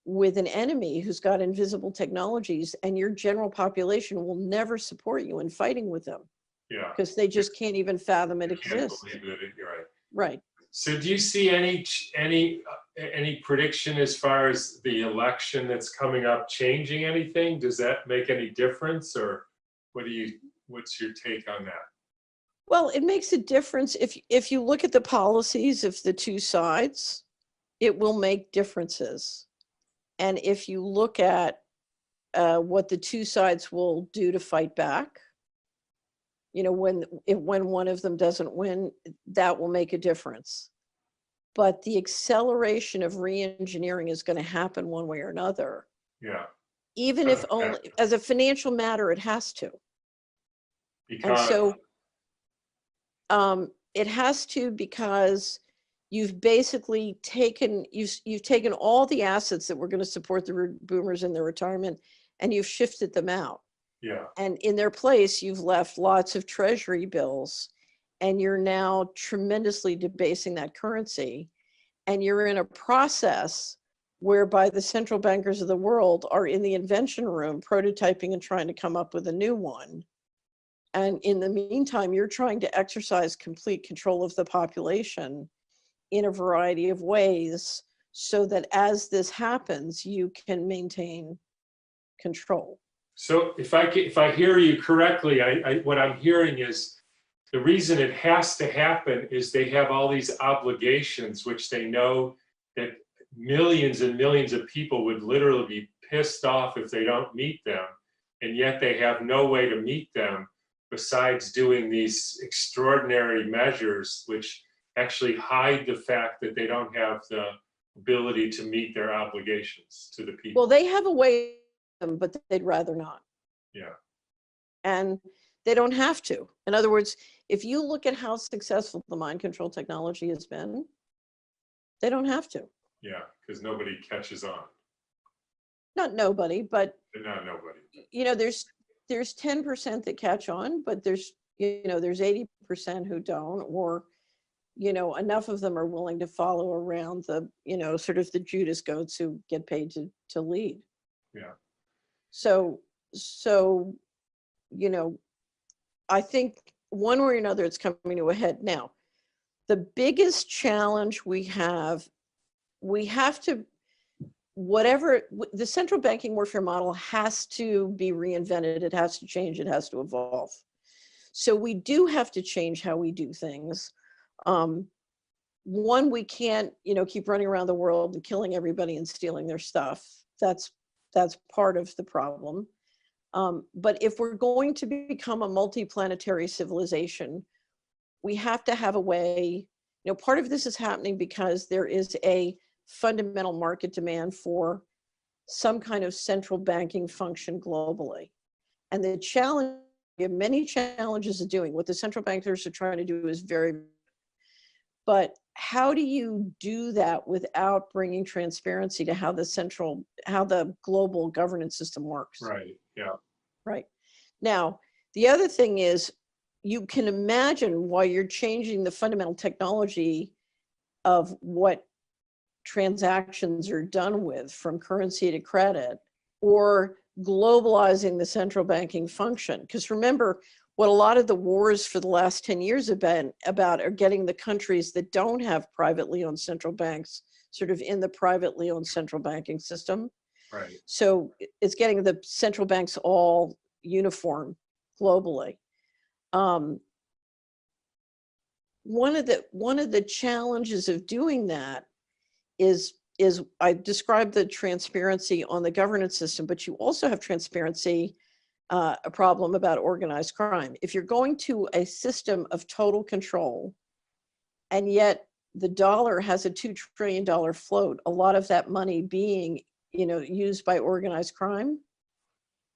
with an enemy who's got invisible technologies, and your general population will never support you in fighting with them. Yeah. Because they just can't even fathom it I can't exists. believe that you're right. Right. So do you see any prediction as far as the election that's coming up changing anything? Does that make any difference, or what's your take on that? Well, it makes a difference if you look at the policies of the two sides, it will make differences. And if you look at what the two sides will do to fight back, when one of them doesn't win, that will make a difference. But the acceleration of re-engineering is going to happen one way or another. Yeah. Even if only as a financial matter, it has to. And so it has to, because you've basically taken all the assets that were going to support the boomers in their retirement, and you've shifted them out. Yeah. And in their place, you've left lots of treasury bills, and you're now tremendously debasing that currency. And you're in a process whereby the central bankers of the world are in the invention room prototyping and trying to come up with a new one. And in the meantime, you're trying to exercise complete control of the population in a variety of ways so that as this happens, you can maintain control. So if I hear you correctly, what I'm hearing is the reason it has to happen is they have all these obligations, which they know that millions and millions of people would literally be pissed off if they don't meet them. And yet they have no way to meet them besides doing these extraordinary measures, which actually hide the fact that they don't have the ability to meet their obligations to the people. Well, they have a way, but they'd rather not. Yeah. And they don't have to. In other words, if you look at how successful the mind control technology has been, they don't have to. Yeah, because nobody catches on. Not nobody, but Not nobody. There's 10% that catch on, but there's 80% who don't, or enough of them are willing to follow around the sort of the Judas goats who get paid to lead. Yeah. So I think one way or another it's coming to a head. Now, The biggest challenge we have to, the central banking warfare model has to be reinvented. It has to change. It has to evolve. So we do have to change how we do things. One, we can't, keep running around the world and killing everybody and stealing their stuff. That's part of the problem. But if we're going to become a multi-planetary civilization, we have to have a way, part of this is happening because there is a fundamental market demand for some kind of central banking function globally. And the challenge, we have many challenges of doing what the central bankers are trying to do is very, but how do you do that without bringing transparency to how the global governance system works? Right. Yeah. Right. Now, the other thing is, you can imagine while you're changing the fundamental technology of what transactions are done with, from currency to credit, or globalizing the central banking function. Because remember, what a lot of the wars for the last 10 years have been about are getting the countries that don't have privately owned central banks sort of in the privately owned central banking system. Right. So it's getting the central banks all uniform globally. One of the challenges of doing that is I described the transparency on the governance system, but you also have transparency, a problem about organized crime. If you're going to a system of total control, and yet the dollar has a $2 trillion float, a lot of that money being, used by organized crime,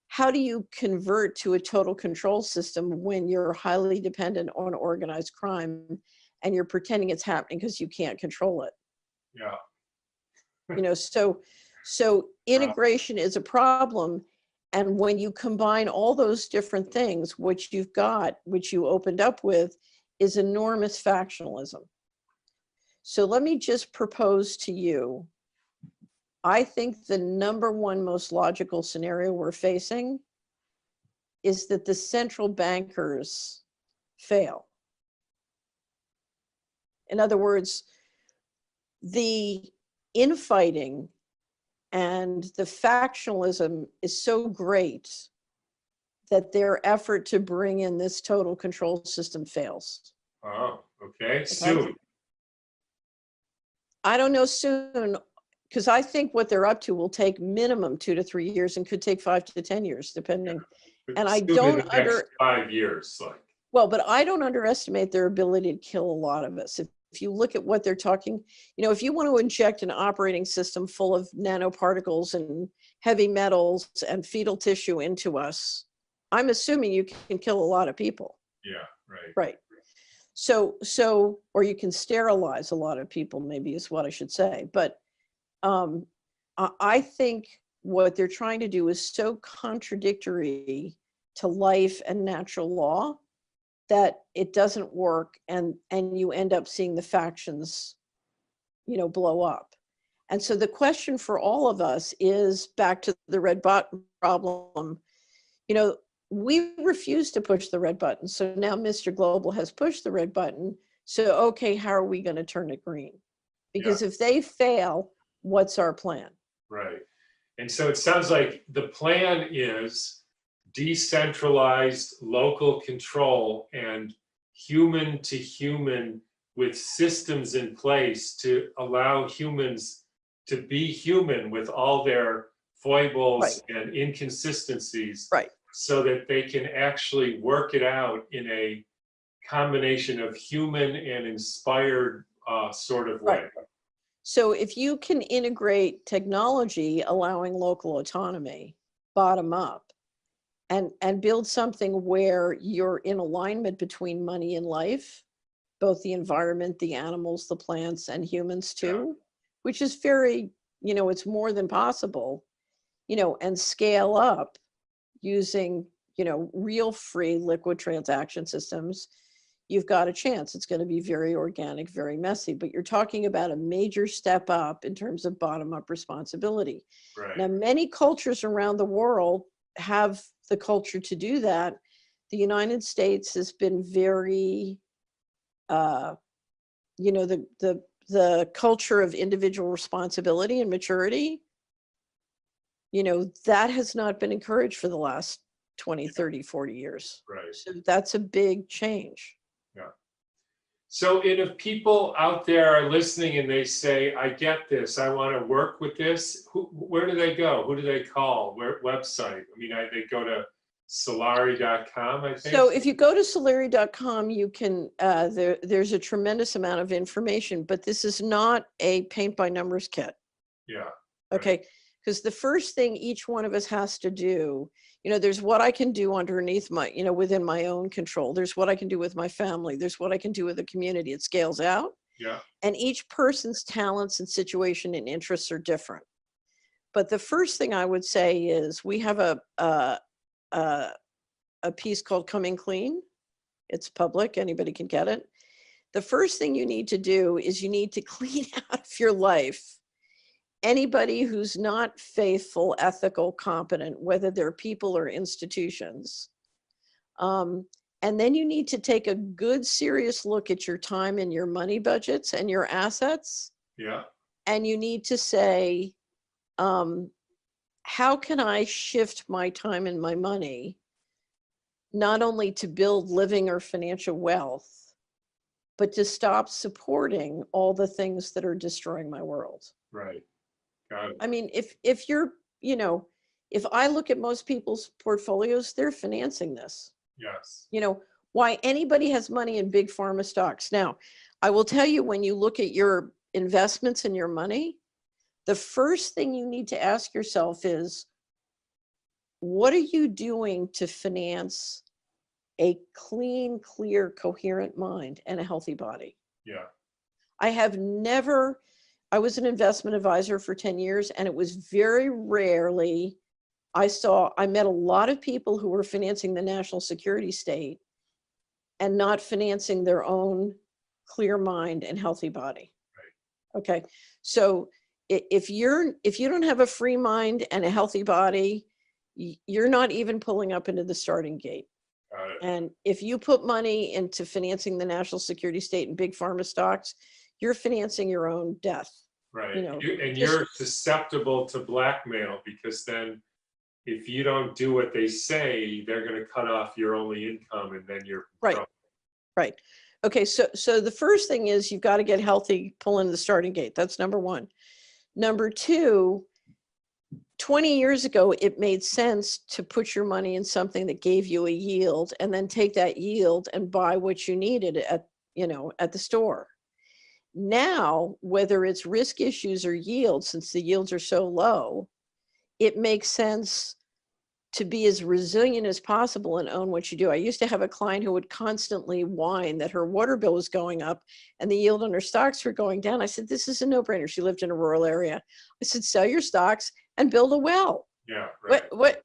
how do you convert to a total control system when you're highly dependent on organized crime and you're pretending it's happening because you can't control it? Yeah. So integration is a problem. And when you combine all those different things, which you opened up with, is enormous factionalism. So let me just propose to you, I think the number one most logical scenario we're facing is that the central bankers fail. In other words, the infighting and the factionalism is so great that their effort to bring in this total control system fails. Oh, okay. Soon. I don't know soon, because I think what they're up to will take minimum 2 to 3 years and could take 5 to 10 years, depending. Yeah. And I Soon in don't the next 5 years, like. Well, but I don't underestimate their ability to kill a lot of us. If you look at what they're talking, if you want to inject an operating system full of nanoparticles and heavy metals and fetal tissue into us, I'm assuming you can kill a lot of people. Yeah, right. Right. So, or you can sterilize a lot of people, maybe is what I should say. But I think what they're trying to do is so contradictory to life and natural law that it doesn't work, and you end up seeing the factions, blow up. And so the question for all of us is back to the red button problem. We refuse to push the red button. So now Mr. Global has pushed the red button. So, okay, how are we going to turn it green? Because if they fail, what's our plan? Right. And so it sounds like the plan is decentralized local control and human to human, with systems in place to allow humans to be human with all their foibles and inconsistencies, so that they can actually work it out in a combination of human and inspired sort of way. So if you can integrate technology allowing local autonomy bottom up, and build something where you're in alignment between money and life, both the environment, the animals, the plants, and humans too, which is very, it's more than possible, and scale up using, real free liquid transaction systems, you've got a chance. It's going to be very organic, very messy, but you're talking about a major step up in terms of bottom-up responsibility. Right. Now, many cultures around the world have the culture to do that. The United States has been very you know, the culture of individual responsibility and maturity, you know, that has not been encouraged for the last 20, 30, 40 years. Right. So that's a big change. Yeah. So if people out there are listening and they say, I get this, I want to work with this, where do they go? Who do they call? Where website? I mean, they go to solari.com, I think. So if you go to solari.com, you can, there's a tremendous amount of information, but this is not a paint by numbers kit. Yeah. Okay. Because the first thing each one of us has to do, you know, there's what I can do underneath my, you know, within my own control. There's what I can do with my family. There's what I can do with the community. It scales out. Yeah. And each person's talents and situation and interests are different. But the first thing I would say is we have a piece called Coming Clean. It's public. Anybody can get it. The first thing you need to do is you need to clean out of your life anybody who's not faithful, ethical, competent, whether they're people or institutions. And then you need to take a good, serious look at your time and your money budgets and your assets. Yeah. And you need to say, how can I shift my time and my money, not only to build living or financial wealth, but to stop supporting all the things that are destroying my world. Right. Got it. I mean, if you're, you know, if I look at most people's portfolios, they're financing this. Yes. You know, why anybody has money in big pharma stocks. Now, I will tell you, when you look at your investments and your money, the first thing you need to ask yourself is, what are you doing to finance a clean, clear, coherent mind and a healthy body? Yeah. I was an investment advisor for 10 years, and it was very rarely I met a lot of people who were financing the national security state and not financing their own clear mind and healthy body. Right. Okay. So if you don't have a free mind and a healthy body, you're not even pulling up into the starting gate. Got it. And if you put money into financing the national security state and big pharma stocks, you're financing your own death. Right. You know, you're susceptible to blackmail, because then if you don't do what they say, they're going to cut off your only income, and then you're right. Right. Okay. So the first thing is you've got to get healthy, pull in the starting gate. That's number one. Number two, 20 years ago, it made sense to put your money in something that gave you a yield, and then take that yield and buy what you needed at the store. Now, whether it's risk issues or yield, since the yields are so low, it makes sense to be as resilient as possible and own what you do. I used to have a client who would constantly whine that her water bill was going up and the yield on her stocks were going down. I said, this is a no-brainer. She lived in a rural area. I said, sell your stocks and build a well. Yeah, right.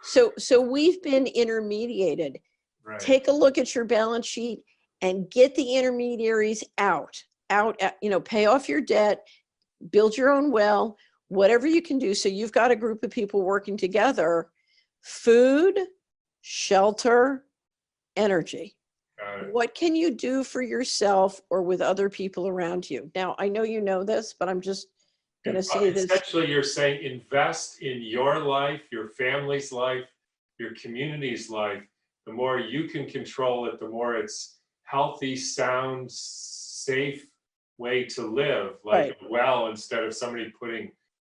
So we've been intermediated. Right. Take a look at your balance sheet and get the intermediaries out, pay off your debt, build your own well, whatever you can do. So you've got a group of people working together: food, shelter, energy. What can you do for yourself or with other people around you? Now, I know you know this, but I'm just going to say this. Essentially, you're saying invest in your life, your family's life, your community's life. The more you can control it, the more it's healthy, sound, safe way to live, like Right. a well, instead of somebody putting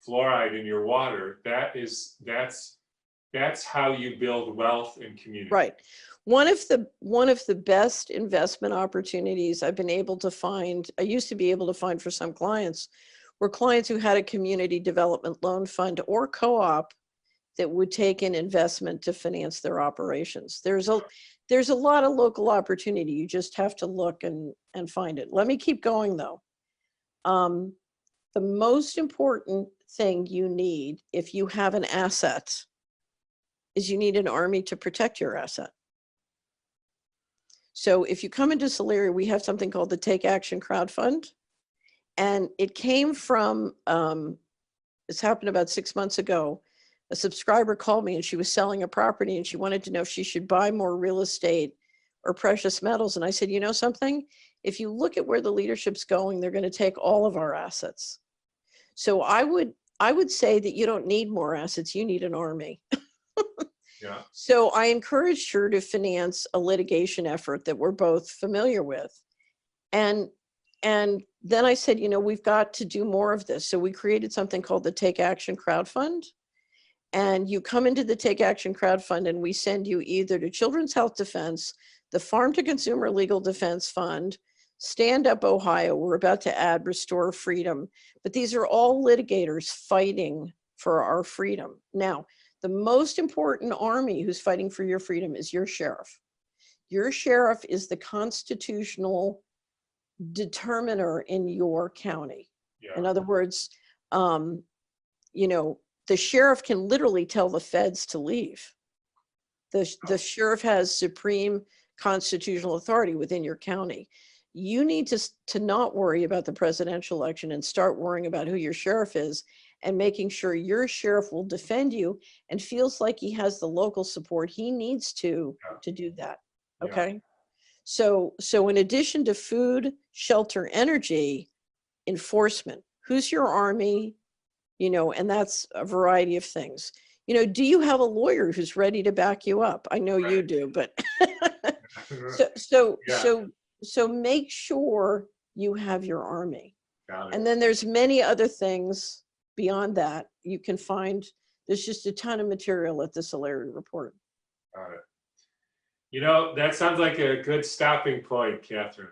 fluoride in your water. That's how you build wealth and community. Right. One of the best investment opportunities I've been able to find, I used to be able to find for some clients, were clients who had a community development loan fund or co-op that would take an investment to finance their operations. There's a lot of local opportunity. You just have to look and find it. Let me keep going though. The most important thing you need if you have an asset is you need an army to protect your asset. So if you come into Solari, we have something called the Take Action Crowd Fund. And it came from, this happened about 6 months ago. A subscriber called me and she was selling a property and she wanted to know if she should buy more real estate or precious metals. And I said, you know something? if you look at where the leadership's going, they're going to take all of our assets. So I would say that you don't need more assets, you need an army. Yeah. So I encouraged her to finance a litigation effort that we're both familiar with. And then I said, we've got to do more of this. So we created something called the Take Action Crowd Fund. And you come into the Take Action Crowd Fund and we send you either to Children's Health Defense, the Farm to Consumer Legal Defense Fund, Stand Up Ohio, we're about to add Restore Freedom. But these are all litigators fighting for our freedom. Now, the most important army who's fighting for your freedom is your sheriff. Your sheriff is the constitutional determiner in your county. Yeah. In other words, the sheriff can literally tell the feds to leave. The sheriff has supreme constitutional authority within your county. You need to not worry about the presidential election and start worrying about who your sheriff is and making sure your sheriff will defend you and feels like he has the local support he needs to do that. Okay. Yeah. So in addition to food, shelter, energy, enforcement, who's your army? And that's a variety of things. Do you have a lawyer who's ready to back you up? I know you do, but so make sure you have your army. And then there's many other things beyond that you can find. There's just a ton of material at the Solari report. Got it. That sounds like a good stopping point, Catherine.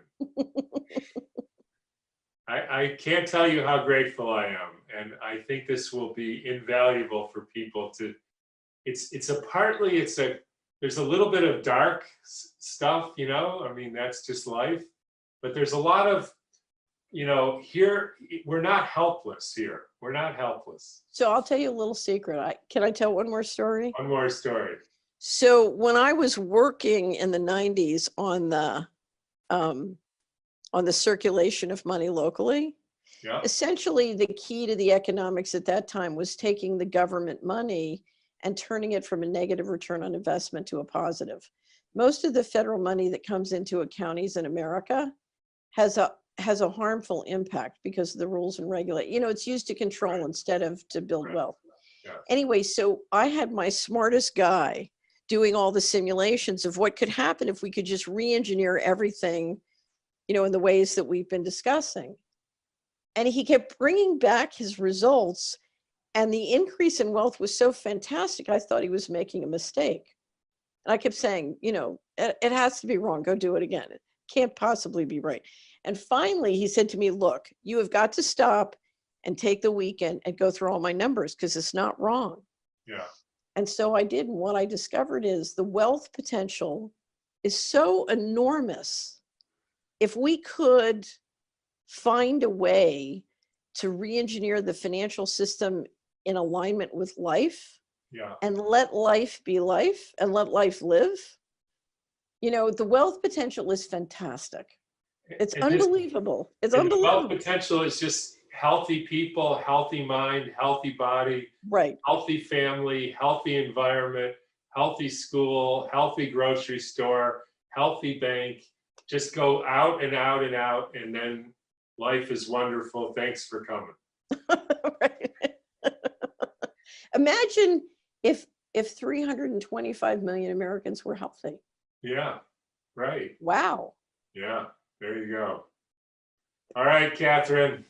I can't tell you how grateful I am. And I think this will be invaluable for people to, there's a little bit of dark stuff, that's just life, but there's a lot of, here, we're not helpless here. We're not helpless. So I'll tell you a little secret. Can I tell one more story? One more story. So when I was working in the 90s on the circulation of money locally, essentially the key to the economics at that time was taking the government money and turning it from a negative return on investment to a positive. Most of the federal money that comes into counties in America has a harmful impact because of the rules and regulate. It's used to control instead of to build wealth. Yeah. Anyway, so I had my smartest guy doing all the simulations of what could happen if we could just re-engineer everything, in the ways that we've been discussing. And he kept bringing back his results, and the increase in wealth was so fantastic, I thought he was making a mistake. And I kept saying, it has to be wrong. Go do it again. It can't possibly be right. And finally, he said to me, look, you have got to stop and take the weekend and go through all my numbers because it's not wrong. Yeah. And so I did. And what I discovered is the wealth potential is so enormous. If we could find a way to re-engineer the financial system in alignment with life, and let life be life and let life live, the wealth potential is fantastic. It's unbelievable. It's unbelievable. The wealth potential is just healthy people, healthy mind, healthy body, right? Healthy family, healthy environment, healthy school, healthy grocery store, healthy bank. Just go out and out and out, and then life is wonderful. Thanks for coming. Right. Imagine if 325 million Americans were healthy. Yeah, right. Wow. Yeah, there you go. All right, Catherine.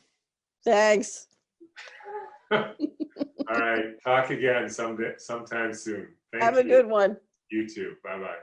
Thanks. All right, talk again sometime soon. Thank you. Have a good one. You too. Bye-bye.